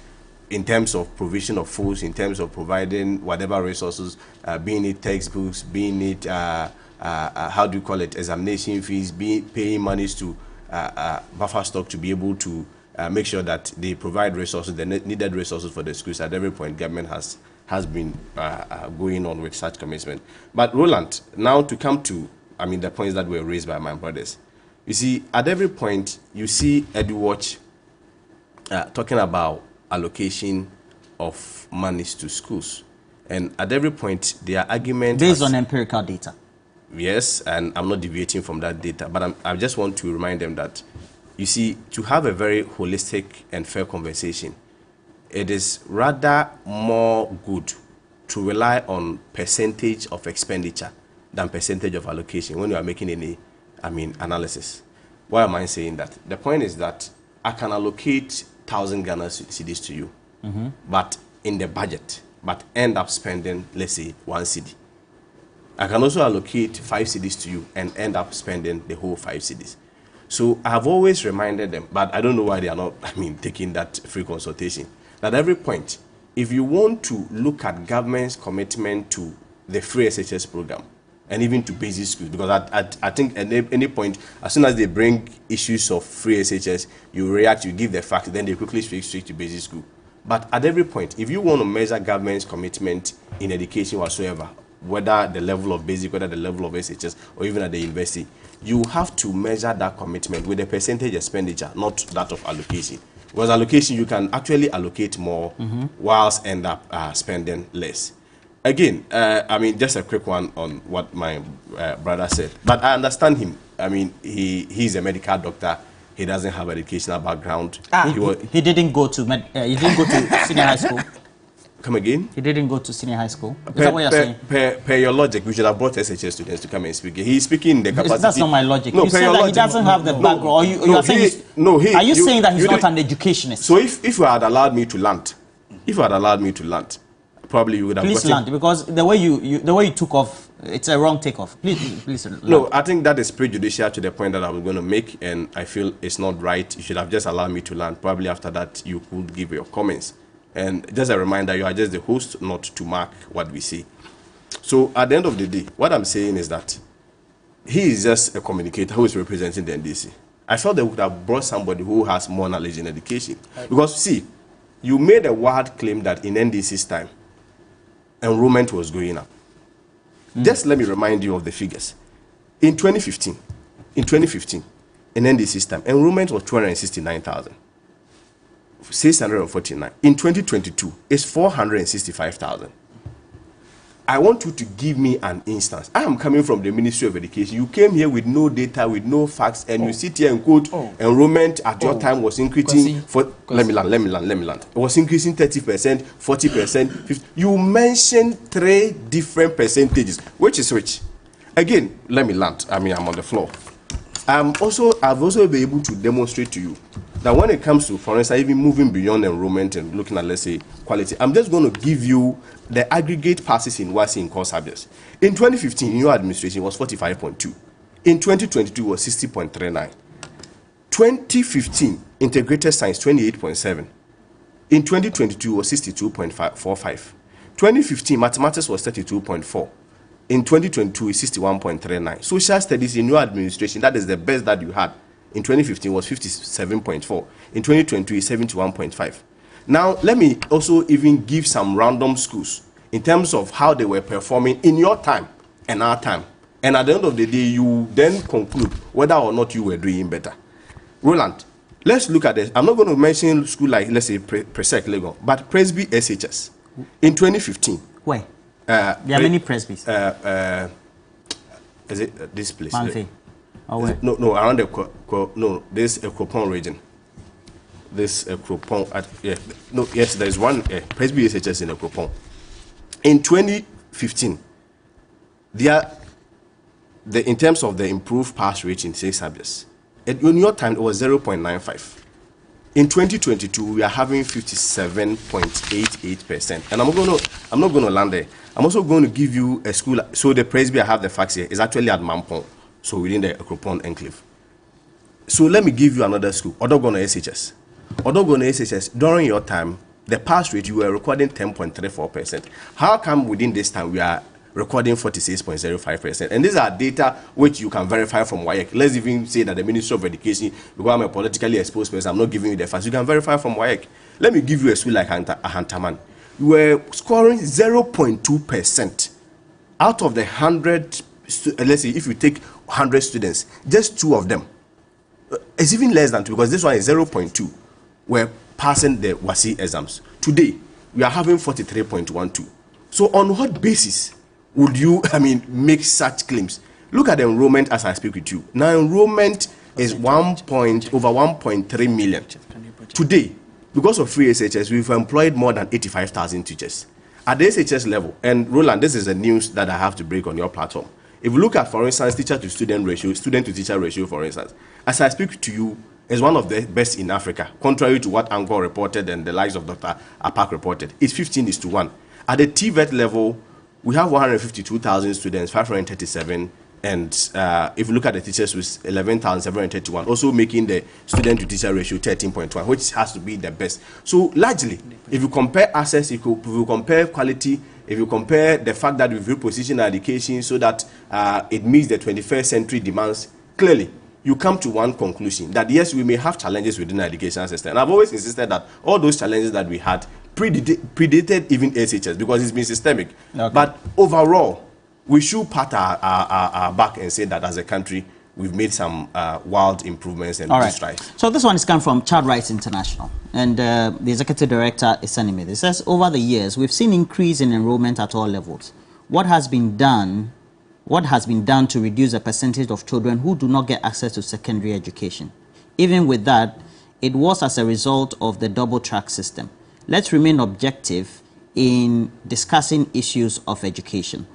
in terms of provision of foods, in terms of providing whatever resources, being it textbooks, being it, how do you call it, examination fees, paying monies to buffer stock to be able to make sure that they provide resources, the needed resources for the schools. At every point, government has been going on with such commitment. But Roland, now to come to, I mean, the points that were raised by my brothers. You see, at every point, you see EduWatch talking about allocation of monies to schools. And at every point, their argument... Based on empirical data. Yes, and I'm not deviating from that data, but I just want to remind them that, you see, to have a very holistic and fair conversation, it is rather more good to rely on percentage of expenditure than percentage of allocation when you are making any, I mean, analysis. Why am I saying that? The point is that I can allocate 1,000 Ghana cedis to you, but in the budget, but end up spending, let's say, 1 cedi. I can also allocate 5 cedis to you and end up spending the whole 5 cedis. So I have always reminded them, but I don't know why they are not, I mean, taking that free consultation. At every point, if you want to look at government's commitment to the free SHS program and even to basic schools, because I think at any point, as soon as they bring issues of free SHS, you react, you give the facts, then they quickly switch to basic school. But at every point, if you want to measure government's commitment in education whatsoever, whether the level of basic, whether the level of SHS, or even at the university, you have to measure that commitment with the percentage expenditure, not that of allocation. Because allocation, you can actually allocate more whilst end up spending less. Again, I mean, just a quick one on what my brother said. But I understand him. I mean, he's a medical doctor. He doesn't have educational background. He didn't go to senior high school. Come again? He didn't go to senior high school. Is that what you're saying? Per your logic, we should have brought SHS students to come and speak. He's speaking in the capacity. That's not my logic. No, you say that logic. he doesn't have the background. Or you are saying are you saying that he's not an educationist? So if you had allowed me to land, probably you would have. Please land, because the way you took off, it's a wrong takeoff. Please land. No, I think that is prejudicial to the point that I'm going to make, and I feel it's not right. You should have just allowed me to land. Probably after that, you could give your comments. And just a reminder, you are just the host, not to mark what we say. So at the end of the day, what I'm saying is that he is just a communicator who is representing the NDC. I felt they would have brought somebody who has more knowledge in education. Because see, you made a wild claim that in NDC's time, enrollment was going up. Just let me remind you of the figures. In 2015, in NDC's time, enrollment was 269,000. 649. In 2022, it's 465,000. I want you to give me an instance. I am coming from the Ministry of Education. You came here with no data, with no facts, and you sit here and quote enrollment at your time was increasing let me land. It was increasing 30%, 40%, 50%. You mentioned 3 different percentages. Which is which? Again, let me land. I mean, I'm on the floor. I've also been able to demonstrate to you that when it comes to, for instance, even moving beyond enrollment and looking at, let's say, quality, I'm just going to give you the aggregate passes in WASSCE in core subjects. In 2015, in your administration, it was 45.2. In 2022, it was 60.39. 2015, integrated science, 28.7. In 2022, it was 62.45. 2015, mathematics was 32.4. In 2022, it's 61.39. Social studies in your administration, that is the best that you had. In 2015 was 57.4. In 2020 is 71.5. Now, let me also even give some random schools in terms of how they were performing in your time and our time. And at the end of the day, you then conclude whether or not you were doing better. Roland, Let's look at this. I'm not going to mention school like, let's say, Presec Legon, but Presby SHS in 2015. Where? There are many Presbys. Is it this place? Manfi. Oh, where? No, around the this Ekropon region. This Ekropon, yes, there's one Presby SHS in Ekropon. In 2015, in terms of the improved pass rate in 6 subjects, in your time it was 0.95. In 2022, we are having 57.88%. And I'm not going to land there. I'm also going to give you a school. So the Presby, I have the facts here, is actually at Mampong, so within the Ekropon enclave. So let me give you another school, Odogono SHS. Odogono SHS, during your time, the pass rate, you were recording 10.34%. How come within this time we are recording 46.05%? And these are data which you can verify from WAEC. Let's even say that the Ministry of Education, because I'm a politically exposed person, I'm not giving you the facts. You can verify from WAEC. Let me give you a school like Ahantaman. You were scoring 0.2% out of the 100. Let's say if you take 100 students, just 2 of them. It's even less than 2 because this one is 0.2. Were passing the WASSCE exams. Today, we are having 43.12. So on what basis would you, make such claims? Look at the enrollment as I speak with you. Now enrollment is over 1.3 million. Today, because of free SHS, we've employed more than 85,000 teachers. At the SHS level, and Roland, this is the news that I have to break on your platform. If you look at, for instance, teacher to student ratio, student to teacher ratio, for instance, as I speak to you, is one of the best in Africa, contrary to what Angkor reported and the likes of Dr. Apak reported. It's 15:1. At the TVET level, we have 152,000 students, 537, and if you look at the teachers, with 11,731, also making the student to teacher ratio 13.1, which has to be the best. So largely, if you compare access, if you compare quality, if you compare the fact that we've repositioned our education so that it meets the 21st century demands, clearly, you come to one conclusion that yes, we may have challenges within our education system. And I've always insisted that all those challenges that we had predated even SHS because it's been systemic. Okay. But overall, we should pat our back and say that as a country, we've made some wild improvements and strides. So this one is coming from Child Rights International. And the executive director is sending me this. It says, over the years, we've seen increase in enrollment at all levels. What has been done to reduce the percentage of children who do not get access to secondary education? Even with that, it was as a result of the double track system. Let's remain objective in discussing issues of education.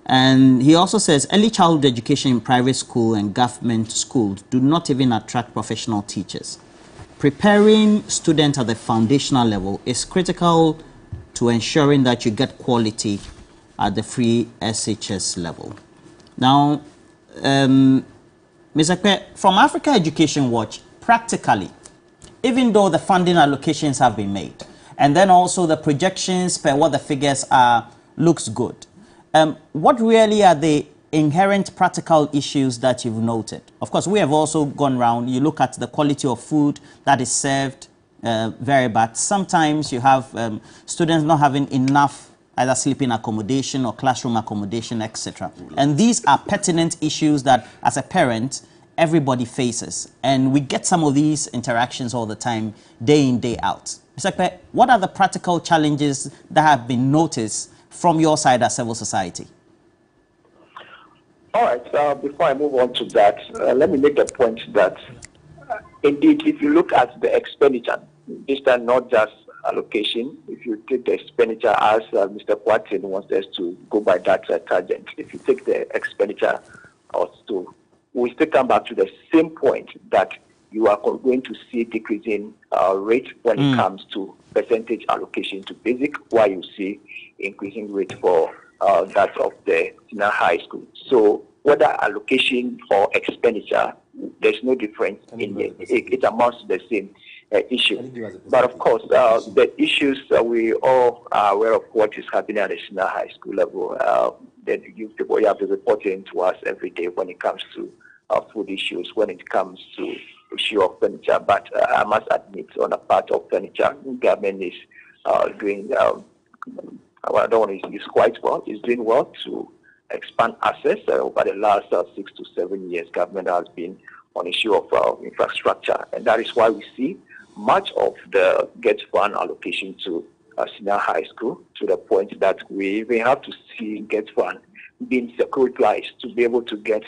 And he also says early childhood education in private school and government schools do not even attract professional teachers. Preparing students at the foundational level is critical to ensuring that you get quality at the free SHS level. Now, Mr. Kpe, from Africa Education Watch, practically, even though the funding allocations have been made, and then also the projections per what the figures are, looks good. What really are the inherent practical issues that you've noted? Of course, we have also gone around, you look at the quality of food that is served, very bad. Sometimes you have students not having enough either sleeping accommodation or classroom accommodation, etc. And these are pertinent issues that, as a parent, everybody faces. And we get some of these interactions all the time, day in, day out. Mr. Kpe, what are the practical challenges that have been noticed from your side as civil society? All right, before I move on to that, let me make the point that, indeed, if you look at the expenditure, this time not just allocation, if you take the expenditure as Mr. Kwarteng wants us to go by that tangent, if you take the expenditure we still come back to the same point that you are going to see decreasing rate when it comes to percentage allocation to basic, while you see increasing rate for that of the senior high school. So whether allocation or expenditure, there's no difference in it. It amounts to the same issue. But of course, the issues we all are aware of what is happening at the senior high school level. That you have to report in to us every day when it comes to food issues, when it comes to issue of furniture. But I must admit, on the part of furniture, government is doing. I don't want to use quite well. It's doing well to expand access over the last 6 to 7 years. Government has been on issue of infrastructure. And that is why we see much of the Get Fund allocation to senior high school, to the point that we even have to see Get Fund being securitized to be able to get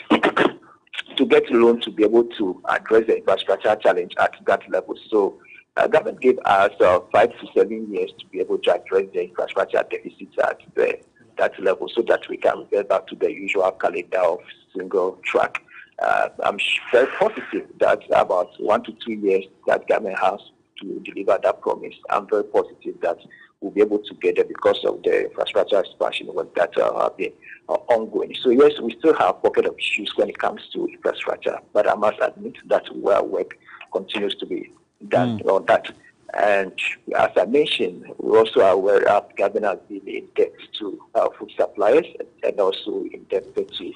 loan to be able to address the infrastructure challenge at that level. So government gave us 5 to 7 years to be able to address the infrastructure deficits at that level, so that we can get back to the usual calendar of single track. I'm very positive that about 1 to 2 years that government has to deliver that promise. I'm very positive that we'll be able to get there because of the infrastructure expansion that have been ongoing. So yes, we still have pocket of issues when it comes to infrastructure, but I must admit that work continues to be done on that. And as I mentioned, we also are aware that government has been in debt to food suppliers and also in debt to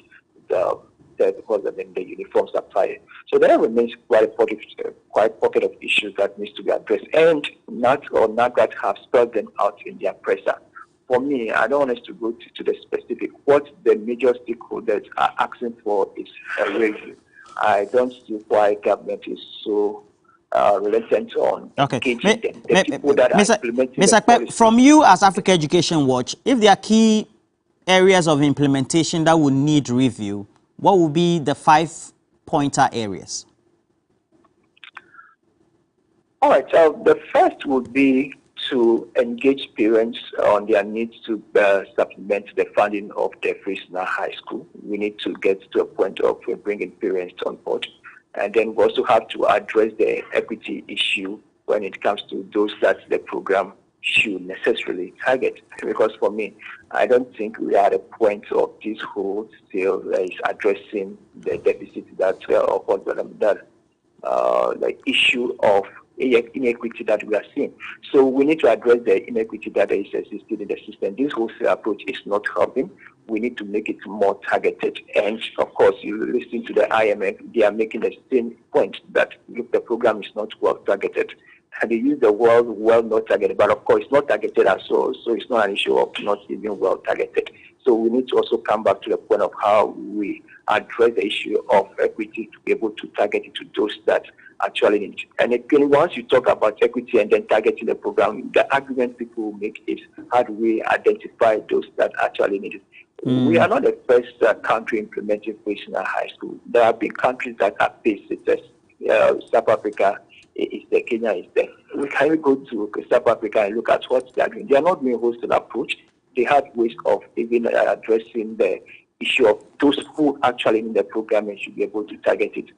the uniform supplier. So there remains quite pocket of issues that needs to be addressed, and not that have spelled them out in their presser. For me, I don't want us to go to the specific. What the major stakeholders are asking for is a review. I don't see why government is so reluctant on engaging them. The people that are implementing Mr. Akpe, from you as Africa Education Watch, if there are key areas of implementation that would need review, what would be the 5-pointer areas? All right. The first would be to engage parents on their needs to supplement the funding of the free senior high school. We need to get to a point of bringing parents on board. And then we also have to address the equity issue when it comes to those that the program should necessarily target. Because for me, I don't think we are at a point of this whole still is addressing the deficit that the issue of inequity that we are seeing. So we need to address the inequity that is existing in the system. This wholesale approach is not helping. We need to make it more targeted. And of course, you listen to the IMF, they are making the same point that look, the program is not well targeted. And they use the word well not targeted, but of course it's not targeted at all. So it's not an issue of not even well targeted. So we need to also come back to the point of how we address the issue of equity to be able to target it to those that actually need it. And again, once you talk about equity and then targeting the program, the argument people make is how do we identify those that actually need it? We are not the first country implementing free senior high school. There have been countries that have faced it. South Africa is there, Kenya is there. We can go to South Africa and look at what they are doing. They are not doing wholesale approach. They have ways of even addressing the issue of those who actually in the program and should be able to target it.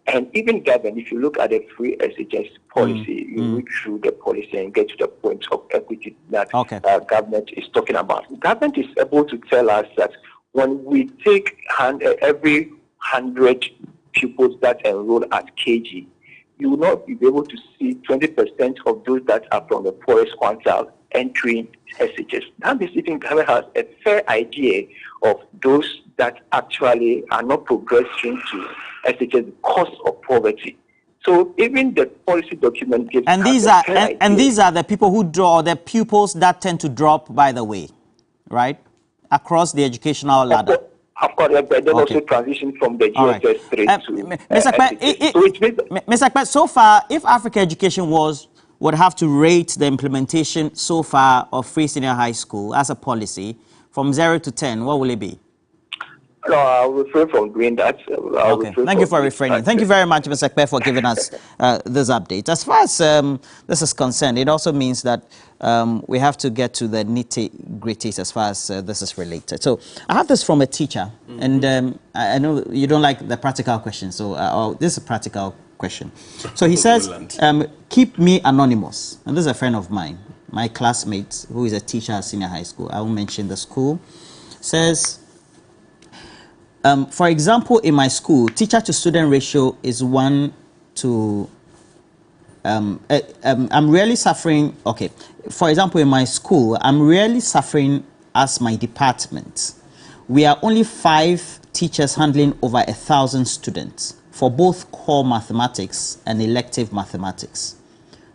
And even government, if you look at the free SHS policy, you read through the policy and get to the point of equity that government is talking about. Government is able to tell us that when we take every 100 pupils that enroll at KG, you will not be able to see 20% of those that are from the poorest quintile entering SHS. That means even government has a fair idea of those that actually are not progressing to SHS because of poverty. So even the policy document gives these are the people who draw, the pupils that tend to drop, by the way, right? Across the educational ladder. Of course, but then also transition from the GSS 3 to Mr. Akpe, so far, if Africa Education would have to rate the implementation so far of free senior high school as a policy from 0 to 10, what will it be? No, I'll refrain from doing that. Thank you for refraining. Thank you very much, Mr. Akpe, for giving us this update. As far as this is concerned, it also means that we have to get to the nitty-gritties as far as this is related. So I have this from a teacher, and I know you don't like the practical question, so this is a practical question. So he says, keep me anonymous. And this is a friend of mine, my classmate, who is a teacher at senior high school. I won't mention the school. Says, for example, in my school, teacher-to-student ratio is 1 to... I'm really suffering... Okay, for example, in my school, I'm really suffering as my department. We are only 5 teachers handling over 1,000 students for both core mathematics and elective mathematics.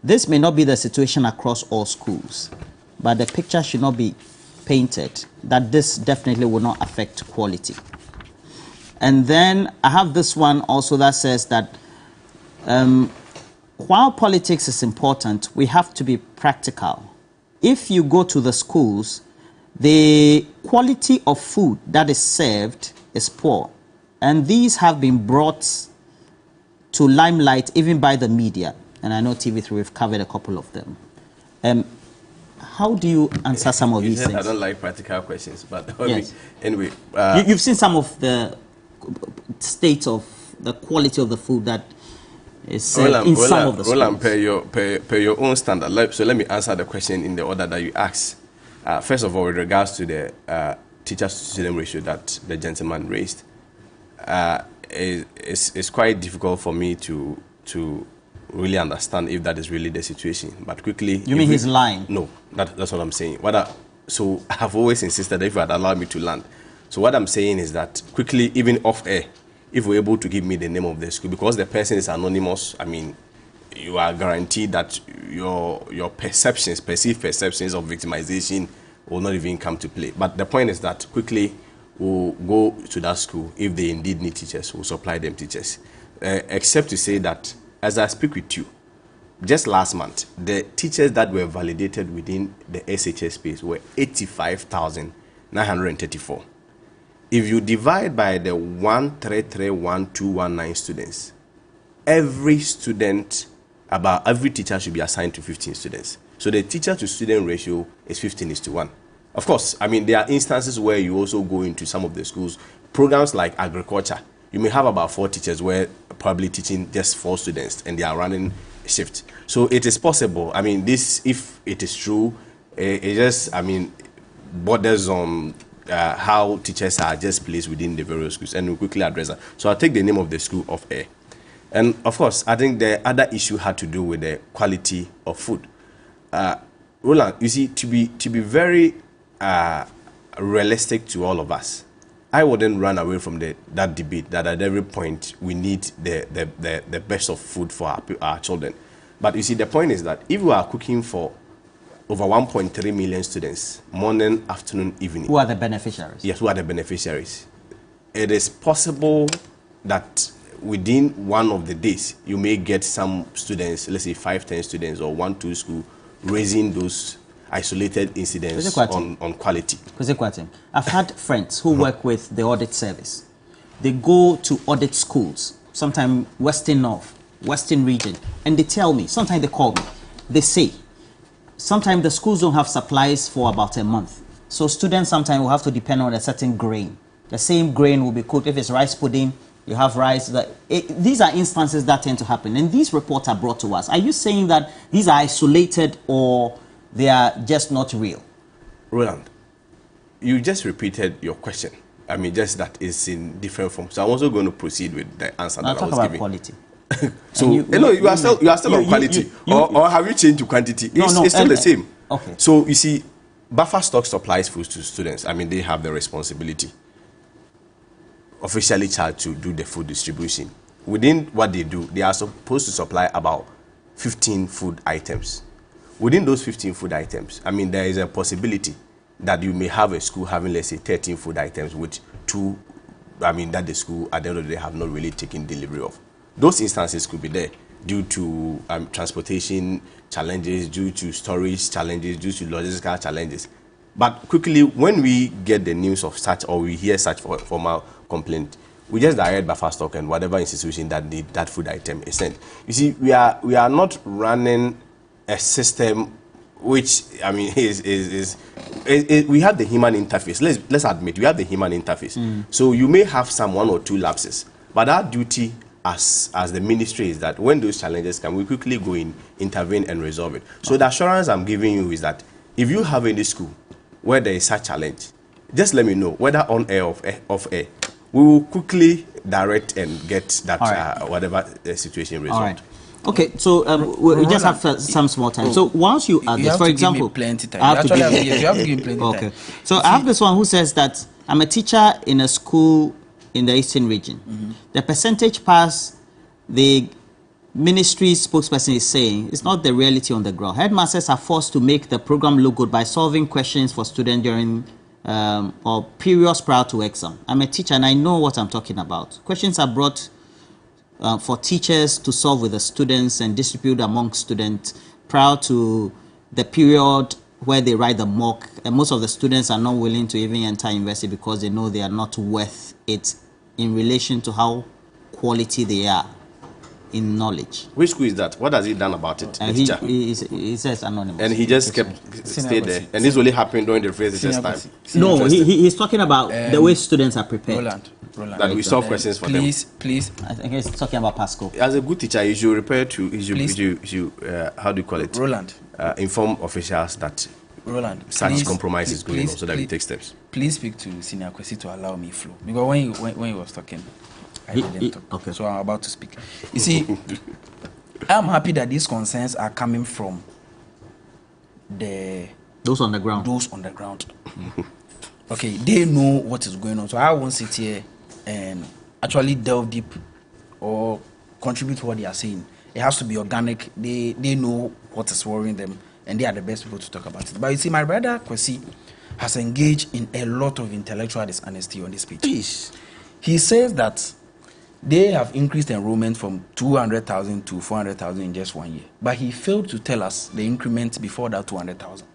This may not be the situation across all schools, but the picture should not be painted that this definitely will not affect quality. And then I have this one also that says that while politics is important, we have to be practical. If you go to the schools, the quality of food that is served is poor. And these have been brought to limelight even by the media. And I know TV3, we've covered a couple of them. How do you answer some of these things? I don't like practical questions, but yes. Anyway. You've seen some of the state of the quality of the food that is some of the schools. Roland, per your own standard. So let me answer the question in the order that you asked. First of all, with regards to the teacher-to-student ratio that the gentleman raised, it's quite difficult for me to really understand if that is really the situation. But quickly... You mean he's lying? No, that's what I'm saying. So I have always insisted that if you had allowed me to land. So what I'm saying is that quickly, even off air, if we're able to give me the name of the school, because the person is anonymous, I mean, you are guaranteed that your perceived perceptions of victimization will not even come to play. But the point is that quickly we'll go to that school. If they indeed need teachers, we'll supply them teachers. Except to say that, as I speak with you, just last month, the teachers that were validated within the SHS space were 85,934. If you divide by the 1331219 students, every teacher should be assigned to 15 students. So the teacher-to-student ratio is 15:1. Of course, I mean, there are instances where you also go into some of the schools, programs like agriculture. You may have about 4 teachers where probably teaching just 4 students and they are running a shift. So it is possible. I mean, this, if it is true, it just, I mean, borders on how teachers are just placed within the various schools, and we'll quickly address that. So I'll take the name of the school off air. And of course, I think the other issue had to do with the quality of food. Roland, you see, to be very realistic to all of us, I wouldn't run away from that debate that at every point we need the best of food for our children. But you see, the point is that if we are cooking for over 1.3 million students, morning, afternoon, evening. Who are the beneficiaries? Yes, who are the beneficiaries? It is possible that within one of the days, you may get some students, let's say 5-10 students or 1-2 schools, raising those isolated incidents on quality. I've had friends who work with the audit service. They go to audit schools, sometimes Western North, Western region, and they tell me, sometimes they call me, they say, sometimes the schools don't have supplies for about a month. So students sometimes will have to depend on a certain grain. The same grain will be cooked. If it's rice pudding, you have rice. These are instances that tend to happen. And these reports are brought to us. Are you saying that these are isolated or they are just not real? Roland, you just repeated your question. I mean, just that is in different forms. So I'm also going to proceed with the answer that I was giving. Quality. So you are still on quality, or have you changed to quantity? It's still the same. Okay. So you see, buffer stock supplies food to students. I mean, they have the responsibility, officially charged to do the food distribution. Within what they do, they are supposed to supply about 15 food items. Within those 15 food items, I mean, there is a possibility that you may have a school having, let's say, 13 food items, which 2, I mean, that the school at the end of the day have not really taken delivery of. Those instances could be there due to transportation challenges, due to storage challenges, due to logistical challenges. But quickly, when we get the news of such, or we hear such formal complaint, we just direct buffer stock and whatever institution that need that food item is sent. You see, we are not running a system which, I mean, we have the human interface. Let's admit, we have the human interface. So you may have some 1 or 2 lapses, but our duty as the ministry is that when those challenges come, we quickly go in, intervene and resolve it. So the assurance I'm giving you is that if you have any school where there is such challenge, just let me know, whether on air or off air. We will quickly direct and get that whatever situation resolved. All right. Okay, so we just have some small time. So once you add this, for example, plenty time. I have to give you have to give me plenty okay. time. So I have this one who says that I'm a teacher in a school in the Eastern region. The percentage pass the ministry spokesperson is saying is not the reality on the ground. Headmasters are forced to make the program look good by solving questions for students during or periods prior to exam. I'm a teacher and I know what I'm talking about. Questions are brought for teachers to solve with the students and distribute among students prior to the period where they write the mock, and most of the students are not willing to even enter university because they know they are not worth it in relation to how quality they are in knowledge. Which school is that? What has he done about it? He says anonymous. And he just stayed there. And this only happened during the first time. No, he's talking about the way students are prepared. Roland, that we solve questions for them. Please. I think he's talking about Pascal. As a good teacher, you should repair to, how do you call it? Roland. Inform officials that such compromise is going on so that we take steps. Please speak to Senior Kwesi to allow me flow. Because when he was talking, I didn't talk. Okay. So I'm about to speak. You see, I'm happy that these concerns are coming from those on the ground. Okay, they know what is going on. So I won't sit here and actually delve deep or contribute to what they are saying. It has to be organic. They know what is worrying them, and they are the best people to talk about it. But you see, my brother Kwesi has engaged in a lot of intellectual dishonesty on this page. Jeez. He says that they have increased enrollment from 200,000 to 400,000 in just 1 year. But he failed to tell us the increment before that 200,000.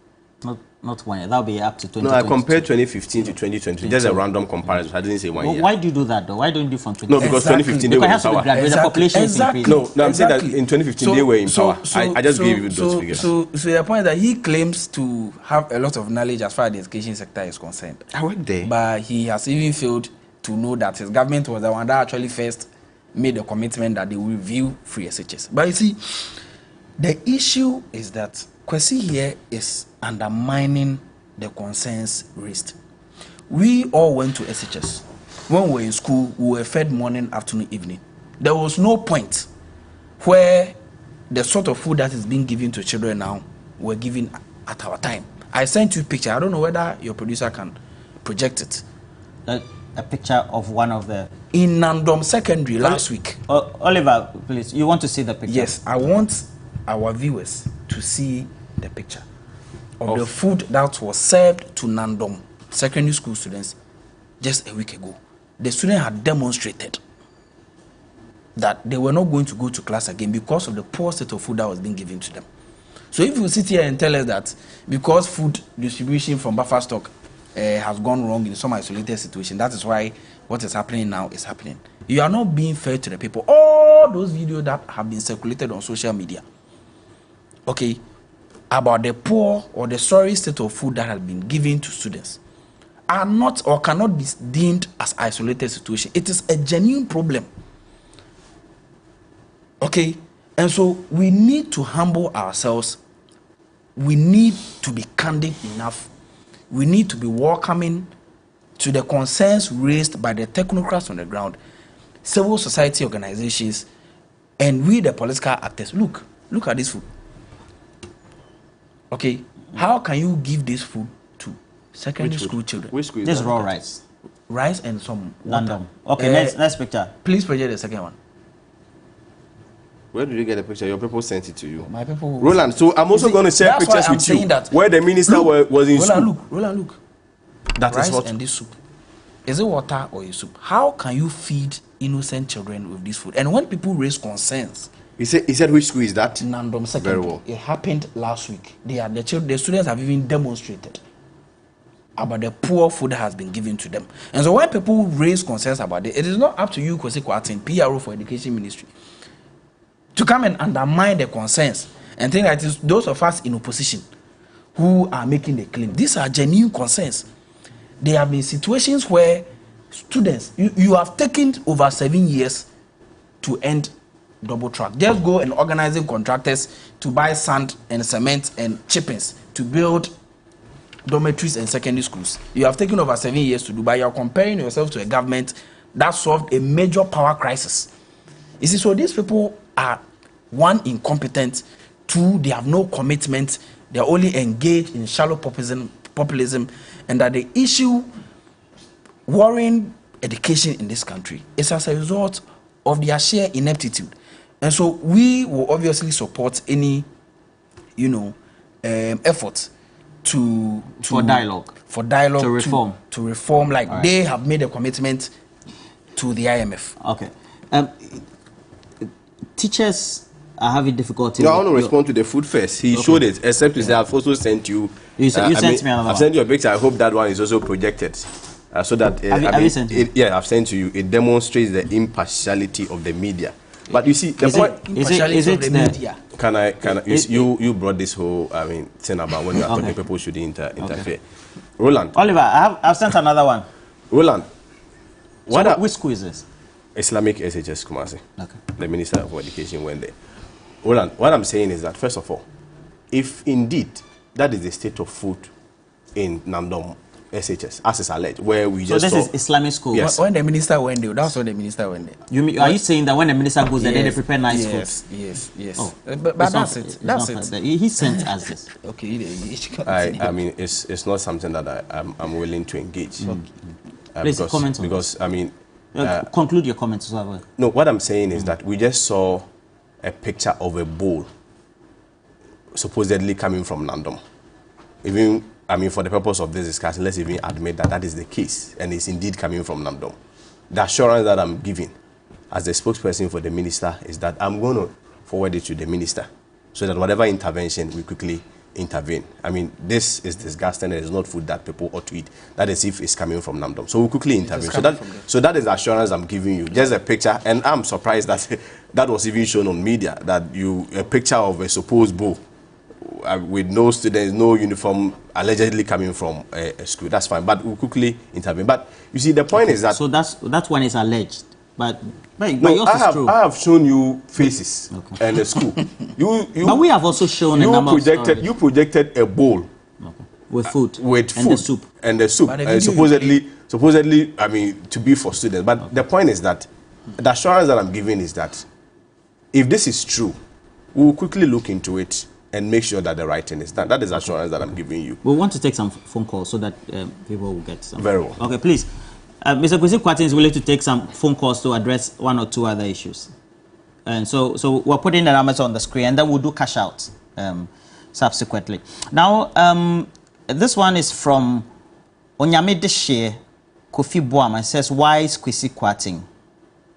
Not 1 year. That'll be up to 2020. No, I compared 2015 to 2020. Just a random comparison. I didn't say 1 year. Why do you do that though? Why don't you do from 2020? No, because 2015 they were in power. The population is increasing. No, I'm saying that in 2015 they were in power. I just gave you those figures. So the point is that he claims to have a lot of knowledge as far as the education sector is concerned. I worked there. But he has even failed to know that his government was the one that actually first made the commitment that they will review free SHS. But you see, the issue is that Kwesi here is undermining the concerns raised. We all went to SHS. When we were in school, we were fed morning, afternoon, evening. There was no point where the sort of food that is being given to children now were given at our time. I sent you a picture. I don't know whether your producer can project it. A picture of one of the... In Nandom Secondary last week. Oliver, please, you want to see the picture? Yes, I want our viewers to see the picture of the food that was served to Nandom Secondary School students just a week ago. The students had demonstrated that they were not going to go to class again because of the poor state of food that was being given to them. So if you sit here and tell us that because food distribution from buffer stock has gone wrong in some isolated situation, that is why what is happening now is happening. You are not being fair to the people. All those videos that have been circulated on social media, okay, about the poor or the sorry state of food that has been given to students are not or cannot be deemed as isolated situation. It is a genuine problem. Okay, and so we need to humble ourselves. We need to be candid enough. We need to be welcoming to the concerns raised by the technocrats on the ground, civil society organizations, and we the political actors. Look at this food. Okay, how can you give this food to secondary school children? Which school is this that? raw rice. Rice and some water. Random. Okay, next picture. Please project the second one. Where did you get the picture? Your people sent it to you. My people. Roland, so I'm also going to share pictures with you where the minister was in school. Roland, look. That rice is what. And this soup. Is it water or a soup? How can you feed innocent children with this food? And when people raise concerns, He said which school is that? Nandom Secondary. Very well. It happened last week. The students have even demonstrated about the poor food that has been given to them. And so when people raise concerns about it, it is not up to you, Kwesi Kwarteng, PRO for Education Ministry, to come and undermine the concerns and think that it is those of us in opposition who are making the claim. These are genuine concerns. There have been situations where students, you have taken over 7 years to end double track. Just go and organizing contractors to buy sand and cement and chippings to build dormitories and secondary schools. You have taken over 7 years to do, but you are comparing yourself to a government that solved a major power crisis. You see, so these people are, one, incompetent, two, they have no commitment, they are only engaged in shallow populism, and that the issue worrying education in this country is as a result of their sheer ineptitude. And so we will obviously support any, effort for dialogue to reform. to reform. Like they have made a commitment to the IMF. Okay. Teachers are having difficulty. No, I want to respond to the food first. He showed it, except to say I've also sent you. You sent me another one. I've sent you a picture. I hope that one is also projected. So that have you sent it? Yeah, I've sent to you. It demonstrates the impartiality of the media. But you see, the point is it the media? Can I? You brought this whole thing about when you are talking, people should interfere. Okay. Roland. Oliver, I've sent another one. Roland. Which school is this? Islamic SHS Kumasi. Okay. The Minister of Education went there. Roland, what I'm saying is that, first of all, if indeed that is the state of food in Namdom SHS, as is alleged, where we just this is Islamic school. Yes. When the minister went there, that's when the minister went there. Are you saying that when the minister goes there, they prepare nice food? Yes. Oh, but that's it. That's it. He sent us this. Okay. I mean, it's not something that I'm willing to engage. Please comment on because this. I mean, conclude your comments as well. No, what I'm saying is that we just saw a picture of a bowl supposedly coming from Nandom. Even, I mean, for the purpose of this discussion, let's even admit that that is the case and it's indeed coming from Nandom. The assurance that I'm giving as the spokesperson for the minister is that I'm going to forward it to the minister so that whatever intervention, we quickly intervene. I mean, this is disgusting. It is not food that people ought to eat. That is if it's coming from Namdom. So we'll quickly intervene. So that is the assurance I'm giving you. Just a picture, and I'm surprised that that was even shown on media, that a picture of a supposed bowl with no students, no uniform, allegedly coming from a school. That's fine, but we'll quickly intervene. But you see, the point is that... So that's when it's alleged. But yours is true. I have shown you faces and a school. But we have also shown a number of stories. You projected a bowl with food and the soup, and supposedly, I mean, to be for students. But the point is that the assurance that I'm giving is that if this is true, we will quickly look into it and make sure that the right thing is done. That is the assurance that I'm giving you. We want to take some phone calls so that people will get some. Very well. Okay, please. Mr. Kwesi Kwarteng is willing to take some phone calls to address one or two other issues. And so we're putting the numbers on the screen, and then we'll do cash out subsequently. Now, this one is from Onyamedeshe Kofi Boam. It says, why is Kwesi Kwarteng?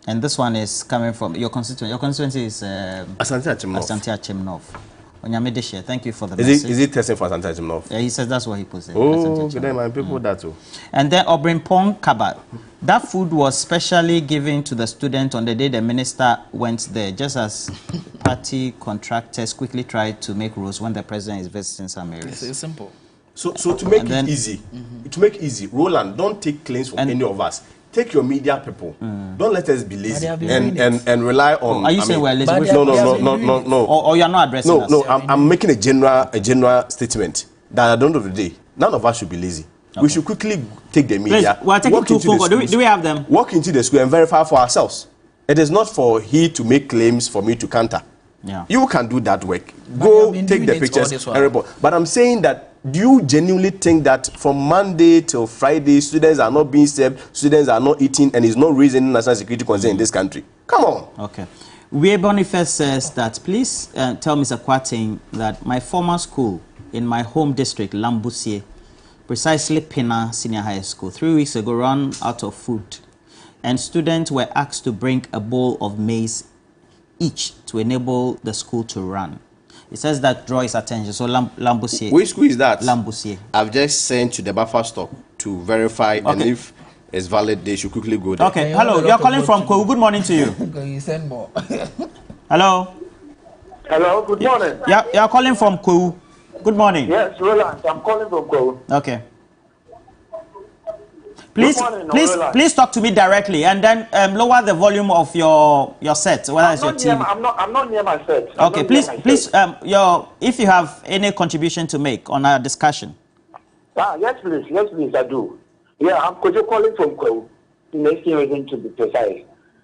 And this one is coming from your constituency. Your constituency is Asante Achim North. Onyamedeshe, thank you for the message. Is it testing for Asante Achim North? Yeah, he says that's what he posted. Oh, then my people that too. And then Obrimpong Kabat. That food was specially given to the student on the day the minister went there, just as party contractors quickly tried to make rules when the president is visiting some areas. It's simple. So to make it easy, Roland, don't take claims from any of us. Take your media people. Don't let us be lazy and rely on. Are you saying we're lazy? No. Or you're not addressing us? No. I'm making a general statement that at the end of the day, none of us should be lazy. Okay. We should quickly take the media. Please, we're taking two phone calls. Do we have them? Walk into the school and verify for ourselves. It is not for he to make claims for me to counter. Yeah. You can do that work. Go take the pictures and report. But I'm saying that, do you genuinely think that from Monday till Friday, students are not being served, students are not eating, and it's not raising national security concern in this country? Come on. Okay. Wee Boniface says that, please tell Mr. Kwarteng that my former school in my home district, Lambusie, precisely Pina Senior High School, 3 weeks ago ran out of food, and students were asked to bring a bowl of maize each to enable the school to run. It says that draws attention. So Lambusie. Which school is that? Lambusie. I've just sent to the buffer stock to verify, and if it's valid, they should quickly go there. Okay. Hello, you're calling from Kwewu. Good morning to you. You send more. Hello. Hello. Good morning. Yeah, you're calling from Kwewu. Good morning. Yes, Roland. I'm calling from Kwewu. Okay. Please talk to me directly, and then lower the volume of your set, whether it's your TV. I'm not near my set. Okay, please, if you have any contribution to make on our discussion. Yes, please, I do. Yeah, I'm calling from Kwewu, in the Eastern region to be precise.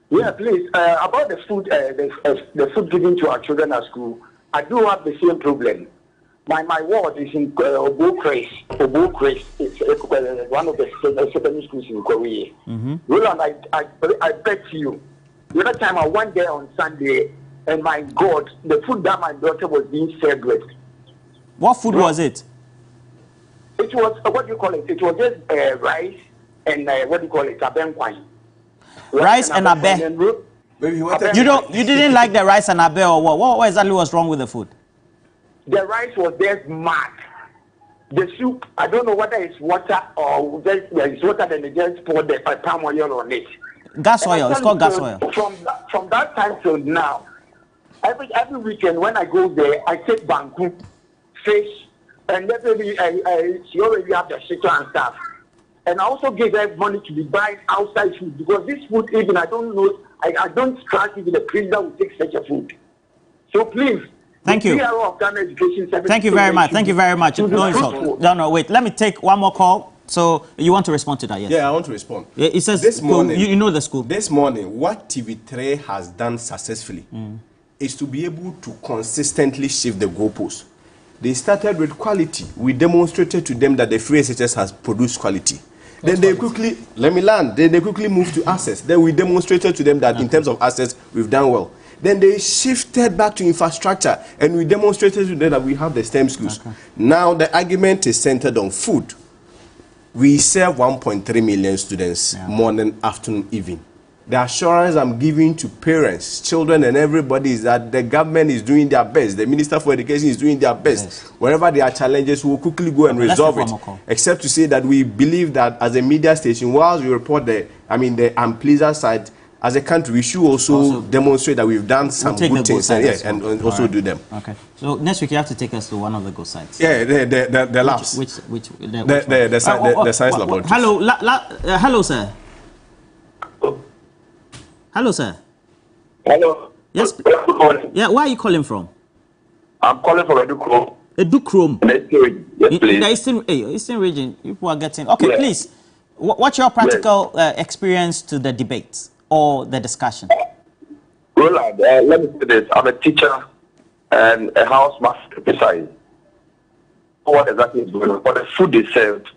Yeah, please, about the food, the food given to our children at school, I do have the same problem. My ward is in Obo Crest. It's one of the secondary schools in Korea. Roland, I bet you, the other time I went there on Sunday, and my God, the food that my daughter was being served with. What food was it? It was, what do you call it? It was just rice and what do you call it? Abenquine. Rice and abe. Maybe what You didn't like the rice and abe or what? What exactly was wrong with the food? The rice was just mad. The soup, I don't know whether it's water or just it's water, then they just pour the palm oil on it. Gas oil. It's called gas oil. From that time till now, every weekend when I go there, I take banku, fish, and definitely she already have the chicken and stuff. And I also give her money to be buying outside food because this food, even I don't know, I don't trust if the president will take such a food. So please. Thank you. Thank you very much. Thank you very much. No insult. No, wait. Let me take one more call. So you want to respond to that? Yes. Yeah, I want to respond. Yeah, it says this morning. You know the school. This morning, what TV3 has done successfully is to be able to consistently shift the goalposts. They started with quality. We demonstrated to them that the free SHS has produced quality. Then they quickly, let me land. Then they quickly moved to access. Then we demonstrated to them that in terms of access, we've done well. Then they shifted back to infrastructure, and we demonstrated to them that we have the STEM schools. Okay. Now the argument is centered on food. We serve 1.3 million students morning, afternoon, evening. The assurance I'm giving to parents, children, and everybody is that the government is doing their best. The Minister for Education is doing their best. Yes. Wherever there are challenges, we will quickly go and resolve it. Except to say that we believe that as a media station, whilst we report the unpleasant side, as a country, we should also demonstrate that we've done some good things and also do them. Okay. So next week you have to take us to one of the good sites. Yeah, the labs. The science laboratory. Hello, sir. Hello, sir. Hello. Yes. Yeah. Where are you calling from? I'm calling from Edukrom. Edukrom. Yes, please. In the eastern region, people are getting. Okay, please. What's your practical experience to the debate or the discussion? Roland, let me say this. I'm a teacher and a house master besides. What exactly is going on? But the food they served.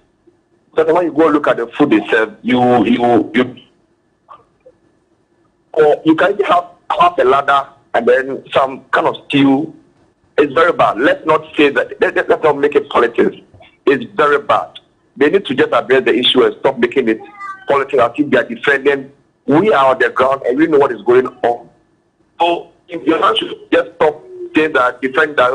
So when you go look at the food they serve, you can have half a ladder and then some kind of stew. It's very bad. Let's not say that. Let's not make it politics. It's very bad. They need to just address the issue and stop making it politics as if they are defending. We are on the ground and we know what is going on. So if your man should just stop saying that defend that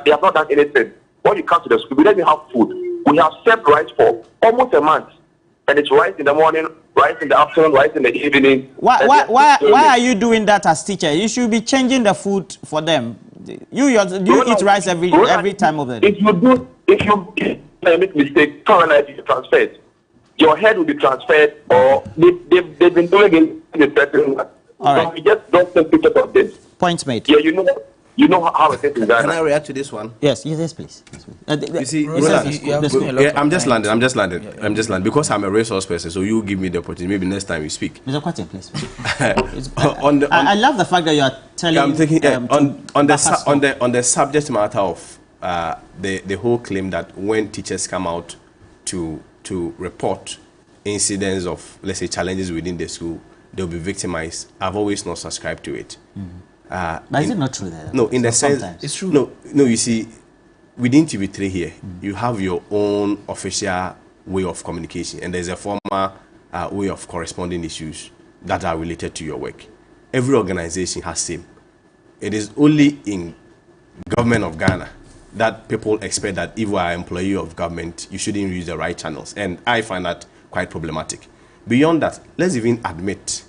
they have not done anything. When you come to the school, we let me have food. We have served rice for almost a month. And it's rice in the morning, rice in the afternoon, rice in the evening. Why are you doing that as teacher? You should be changing the food for them. You eat rice every time of the day. If you make mistake, transferred. Your head will be transferred, or they've been doing it in the second one. All right. So we just don't take pictures of this. Points made. Yeah, you know how it is in Ghana. Can I react to this one? Yes, please. You see, I'm just landing because I'm a resource person. So you give me the opportunity. Maybe next time you speak. Mr. Kwate, please. I love the fact that you are telling. I'm thinking on the subject matter of the whole claim that when teachers come out to report incidents of, let's say, challenges within the school, they'll be victimized. I've always not subscribed to it. But is it not true there? No, in the sense, it's true. No. You see, within TV3 here, you have your own official way of communication, and there's a formal way of corresponding issues that are related to your work. Every organization has same. It is only in government of Ghana that people expect that if you are an employee of government, you shouldn't use the right channels, and I find that quite problematic. Beyond that, let's even admit.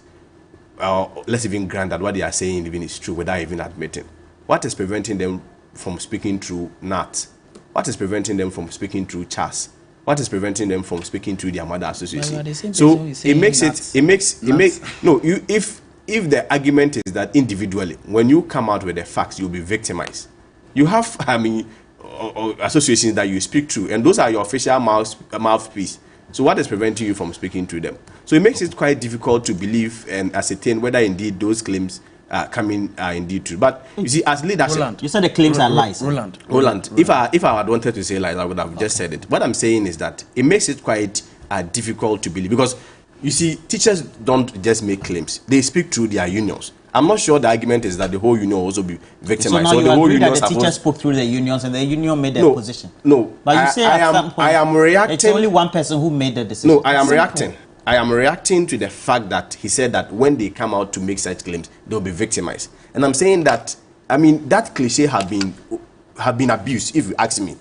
Let's even grant that what they are saying even is true without even admitting. What is preventing them from speaking through NAT? What is preventing them from speaking through CHAS? What is preventing them from speaking through their mother association? So if the argument is that individually, when you come out with the facts, you'll be victimized. You have, associations that you speak through, and those are your official mouthpiece. So what is preventing you from speaking to them? So it makes it quite difficult to believe and ascertain whether indeed those claims are indeed true. But you see, as leadership, Roland, you said the claims are lies. Roland, if I had wanted to say lies, I would have just said it. What I'm saying is that it makes it quite difficult to believe because you see, teachers don't just make claims; they speak through their unions. I'm not sure the argument is that the whole union will also be victimized. So now you the whole agree that union the teachers spoke through the unions and the union made their no, position? No. But you say at some point, I am reacting. it's only one person who made the decision. No, I am reacting. I am reacting to the fact that he said that when they come out to make such claims, they'll be victimized. And I'm saying that, I mean, that cliche have been abused, if you ask me.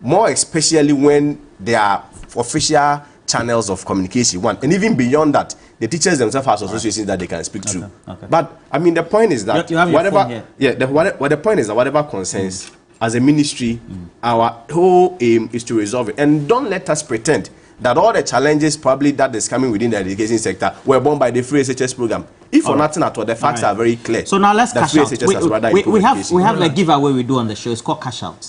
More especially when there are official channels of communication, one. And even beyond that, the teachers themselves have associations that they can speak to. Okay. But, I mean, the point is that you have whatever... Yeah, the point is that whatever concerns as a ministry, our whole aim is to resolve it. And don't let us pretend that all the challenges probably that is coming within the education sector were born by the free SHS program. If for nothing at all, the facts are very clear. So now let's cash out. We have a giveaway we do on the show. It's called cash out.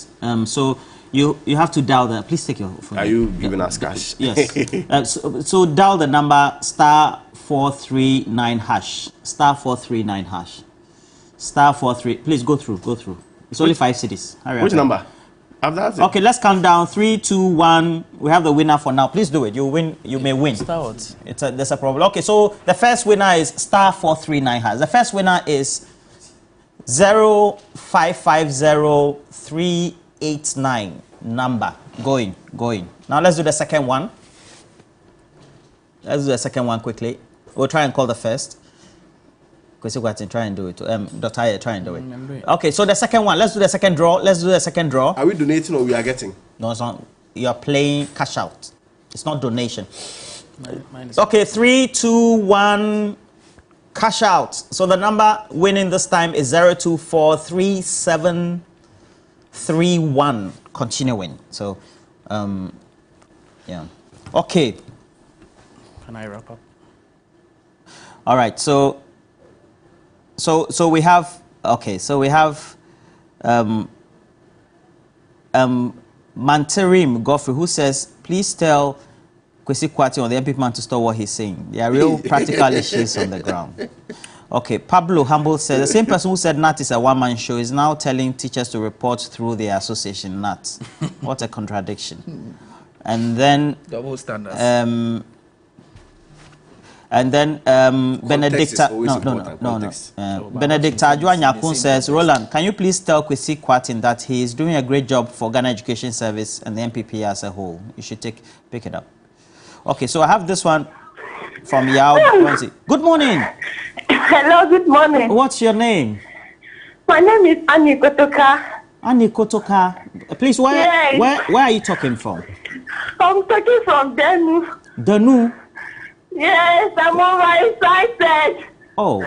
So you have to dial the. Please take your phone. Are you giving us cash? Yes. So dial the number *439#. *439#. *43. Please go through. It's only 5 cities. Which number? Okay, let's count down. 3, 2, 1. We have the winner for now. Please do it. You win. You may win. There's a problem. Okay, so the first winner is *439#. The first winner is 0550389 number. Going. Now let's do the second one. Let's do the second one quickly. We'll try and call the first. Try and do it. Dr. Aye, try and do it. Okay, so the second one. Let's do the second draw. Are we donating or we are getting? No, it's not. You are playing cash out. It's not donation. Okay, 3, 2, 1. Cash out. So the number winning this time is 0243731. Continuing. So, yeah. Okay. Can I wrap up? All right. So we have Manterim Godfrey, who says, please tell Kwesi Kwarteng or the MP man to stop what he's saying. There are real practical issues on the ground. Okay, Pablo Humble says, the same person who said NAT is a one-man show is now telling teachers to report through their association NAT. What a contradiction. And then double standards. Benedicta Benedicta Ajuanyakun says, Roland, can you please tell Kwesi Kwarteng that he is doing a great job for Ghana Education Service and the MPP as a whole? You should pick it up. Okay, so I have this one from Yao. Good morning. Hello, good morning. What's your name? My name is Annie Kotoka. Annie Kotoka. Please, where are you talking from? I'm talking from Denu. Denu? Yes, I'm very excited. Oh,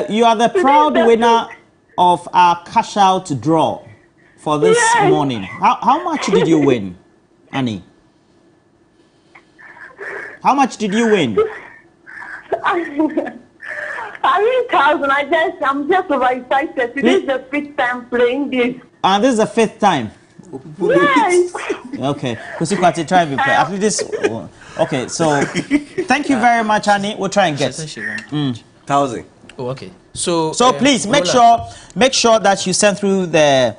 you are the proud winner of our cash out draw for this morning. How much did you win, Annie? How much did you win? 1,000. I'm just very excited. This is the 5th time playing this. And this is the 5th time. Yes. Okay, Kwesi Kwarteng, try and be play. After this, okay. So, thank you very much, Annie. We'll try and get 1,000. Oh, okay. So please make sure that you send through the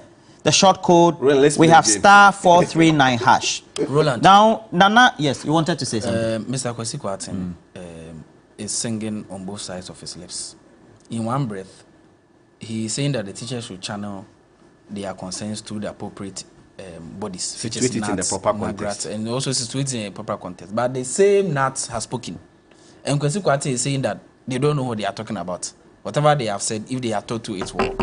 short code. We have *439#. Roland. Now, Nana, yes, you wanted to say something. Mr. Kwesi Kwarteng is singing on both sides of his lips. In one breath, he is saying that the teachers should channel their concerns to the appropriate bodies, situate it in the proper context, and also situate in a proper context. But the same NAT has spoken, and Kwesi Kwarteng is saying that they don't know what they are talking about. Whatever they have said, if they are told to it well,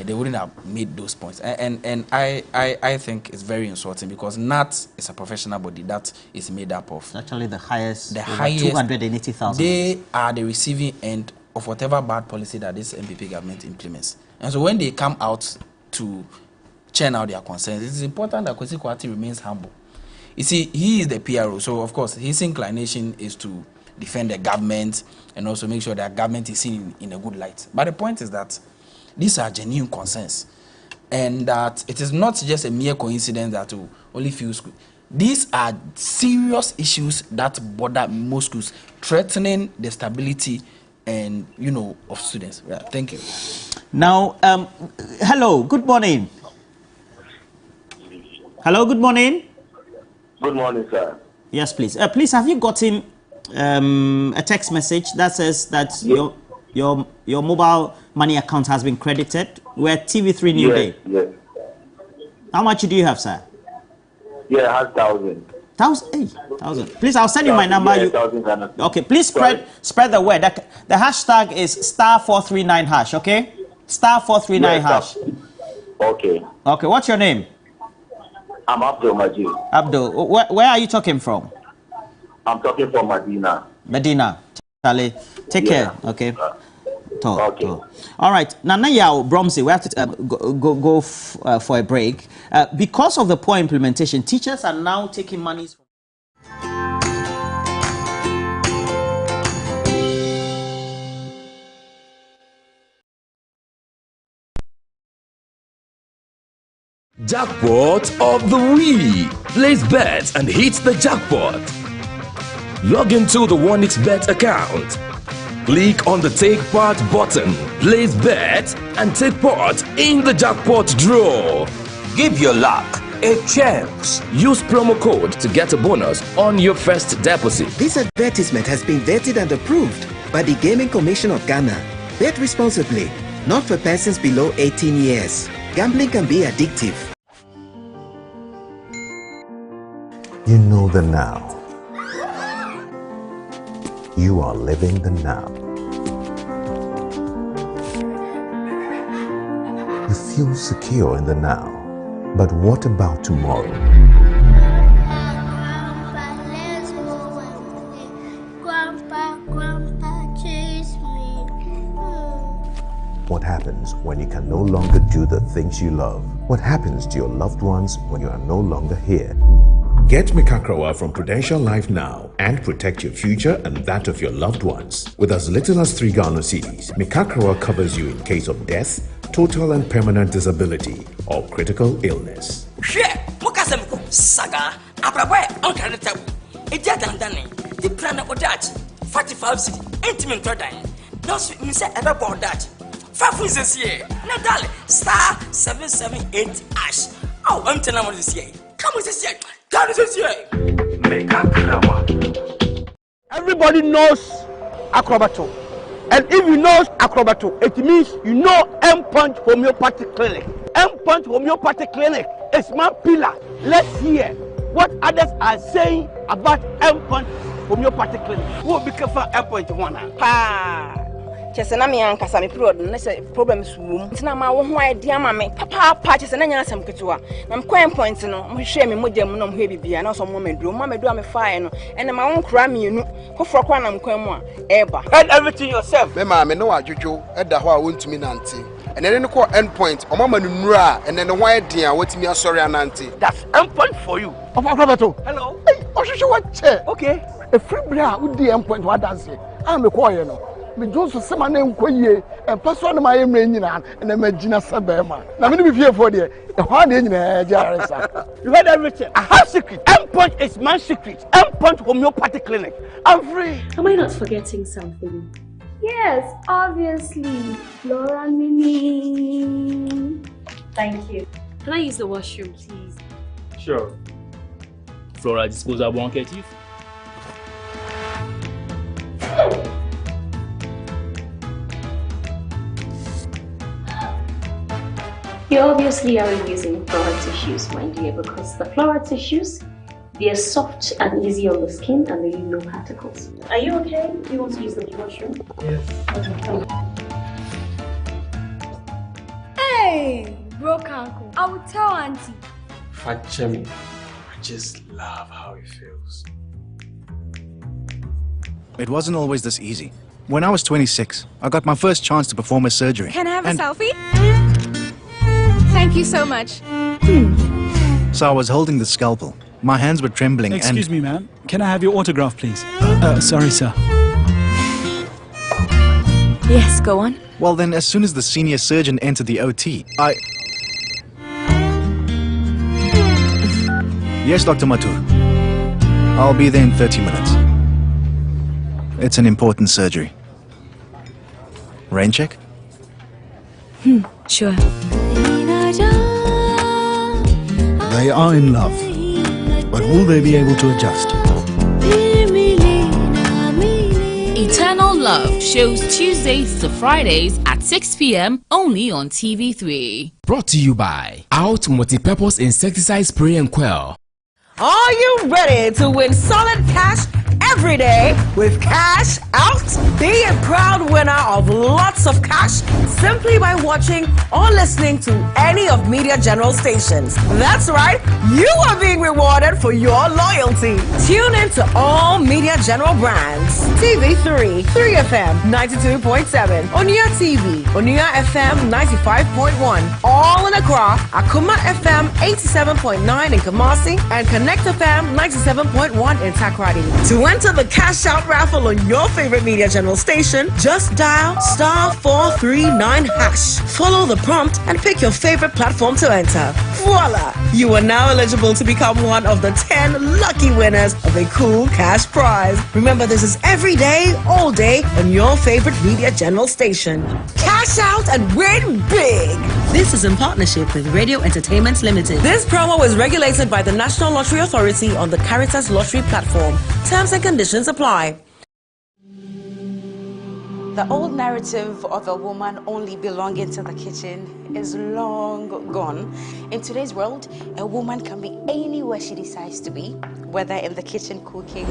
they wouldn't have made those points. And I think it's very insulting because NAT is a professional body that is made up of actually the highest 280,000. They are the receiving end of whatever bad policy that this MPP government implements. And so when they come out to churn out their concerns, it is important that Kwesi Kwarteng remains humble. You see, he is the PRO, so of course his inclination is to defend the government and also make sure that government is seen in a good light. But the point is that these are genuine concerns, and that it is not just a mere coincidence that only few schools. These are serious issues that bother most schools, threatening the stability and of students. Yeah, thank you. Now, hello, good morning. Hello, good morning. Good morning, sir. Yes, please. Please, have you gotten a text message that says that your mobile money account has been credited. We're at TV3 New Day. Yes. How much do you have, sir? Yeah, I have 1,000. 1,000. Please, I'll send you my number. Yeah, Okay, please spread the word. The hashtag is *439#. Okay, *439#. Okay. Okay, what's your name? I'm Abdul Majid. Abdul, where are you talking from? I'm talking from Medina. Medina. Charlie, take care. Okay. Okay. All right. Nana Yao Bromsey, we have to go for a break. Because of the poor implementation, teachers are now taking monies from Jackpot of the week. Place bets and hit the jackpot. Log into the 1xBet account. Click on the Take Part button, place bet, and take part in the jackpot draw. Give your luck a chance. Use promo code to get a bonus on your first deposit. This advertisement has been vetted and approved by the Gaming Commission of Ghana. Bet responsibly, not for persons below 18 years. Gambling can be addictive. You know the now. You are living the now. You feel secure in the now. But what about tomorrow? What happens when you can no longer do the things you love? What happens to your loved ones when you are no longer here? Get Mikakrawa from Prudential Life now and protect your future and that of your loved ones. With as little as 3 Ghana cedis, Mikakrawa covers you in case of death, total and permanent disability, or critical illness. Saga, Abraboy, Uncle Tabu, a dead and Danny, the plan of that 45 city, intimate Jordan. No sweet Miss Everboard that 5 reasons here, Nadal, *778#. Oh, I'm telling you this year. Come with this year. Come with this year. Everybody knows Acrobato. And if you know Acrobato, it means you know M-Punch Homeopathic Clinic. M-Punch Homeopathic Clinic is my pillar. Let's hear what others are saying about M-Punch Homeopathic Clinic. Who will be careful M-Punch one? Chesena me ankasa me period no say problems wom ntina ma wo ho idea ma me papa chesena nya asem ketewa na me kwan point no mo hwe me modem no mo hwe bibia na so mo meduro me fire no ene ma won kra me enu kofro kwa na mkwan mu a eba and everything yourself me ma me no adwodwo eda ho a wontumi nante ene ne ko end point o mama no nura ene ne wan idea watimi asori anante. That's end point for you. Ofa Roberto, hello. Hey, ohwehwe what che? Okay. A free bra wo di end point what dance. Am me ko ye no. Me Johnson sema na enkoyie en paso na my emre nyina na magina sabema na me be fie for there e ho na nyina jaresa. You heard everything. I have secret. M-Punch is my secret. M-Punch Homeopathic Clinic. I'm free. Am I not forgetting something? Yes, obviously. Flora Mini. Thank you. Can I use the washroom, please? Sure. Flora disposable handkerchief. You obviously aren't using Flora tissues, my dear, because the Flora tissues, they are soft and easy on the skin and they leave no particles. Are you okay? Do you want to use the washroom? Yes. Okay. Hey, broke uncle. I will tell auntie. Fachemi, I just love how it feels. It wasn't always this easy. When I was 26, I got my first chance to perform a surgery. Can I have a selfie? Thank you so much. So I was holding the scalpel. My hands were trembling. Excuse me, ma'am. Can I have your autograph, please? Sorry, sir. Yes, go on. Well, then, as soon as the senior surgeon entered the OT, Yes, Dr. Matur. I'll be there in 30 minutes. It's an important surgery. Rain check? Sure. They are in love, but will they be able to adjust? Eternal Love shows Tuesdays to Fridays at 6 p.m. only on TV3. Brought to you by Out Multi-Purpose Insecticide Spray and Quell. Are you ready to win solid cash every day with Cash Out? Be a proud winner of lots of cash simply by watching or listening to any of Media General stations. That's right, you are being rewarded for your loyalty. Tune in to all Media General brands. TV3, 3FM 92.7, Onia TV, Onia FM 95.1, all in Accra, Akuma FM 87.9 in Kumasi, and Connect FM 97.1 in Takoradi. To enter the Cash Out raffle on your favorite Media General station, just dial *439#. Follow the prompt and pick your favorite platform to enter. Voila! You are now eligible to become one of the 10 lucky winners of a cool cash prize. Remember, this is every day, all day on your favorite Media General station. Cash out and win big! This is in partnership with Radio Entertainment Limited. This promo is regulated by the National Lottery Authority on the Caritas Lottery platform. Terms and conditions apply. The old narrative of a woman only belonging to the kitchen is long gone. In today's world, a woman can be anywhere she decides to be, whether in the kitchen cooking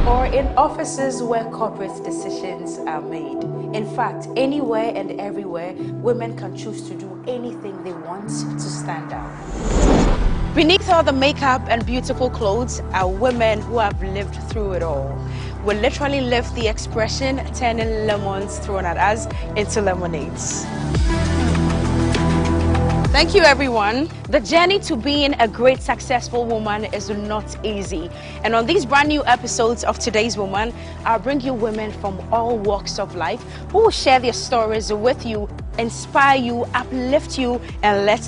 or in offices where corporate decisions are made. In fact, anywhere and everywhere, women can choose to do anything they want to stand out. Beneath all the makeup and beautiful clothes are women who have lived through it all. We literally live the expression, turning lemons thrown at us into lemonades. Thank you, everyone. The journey to being a great, successful woman is not easy. And on these brand new episodes of Today's Woman, I'll bring you women from all walks of life who will share their stories with you, inspire you, uplift you, and let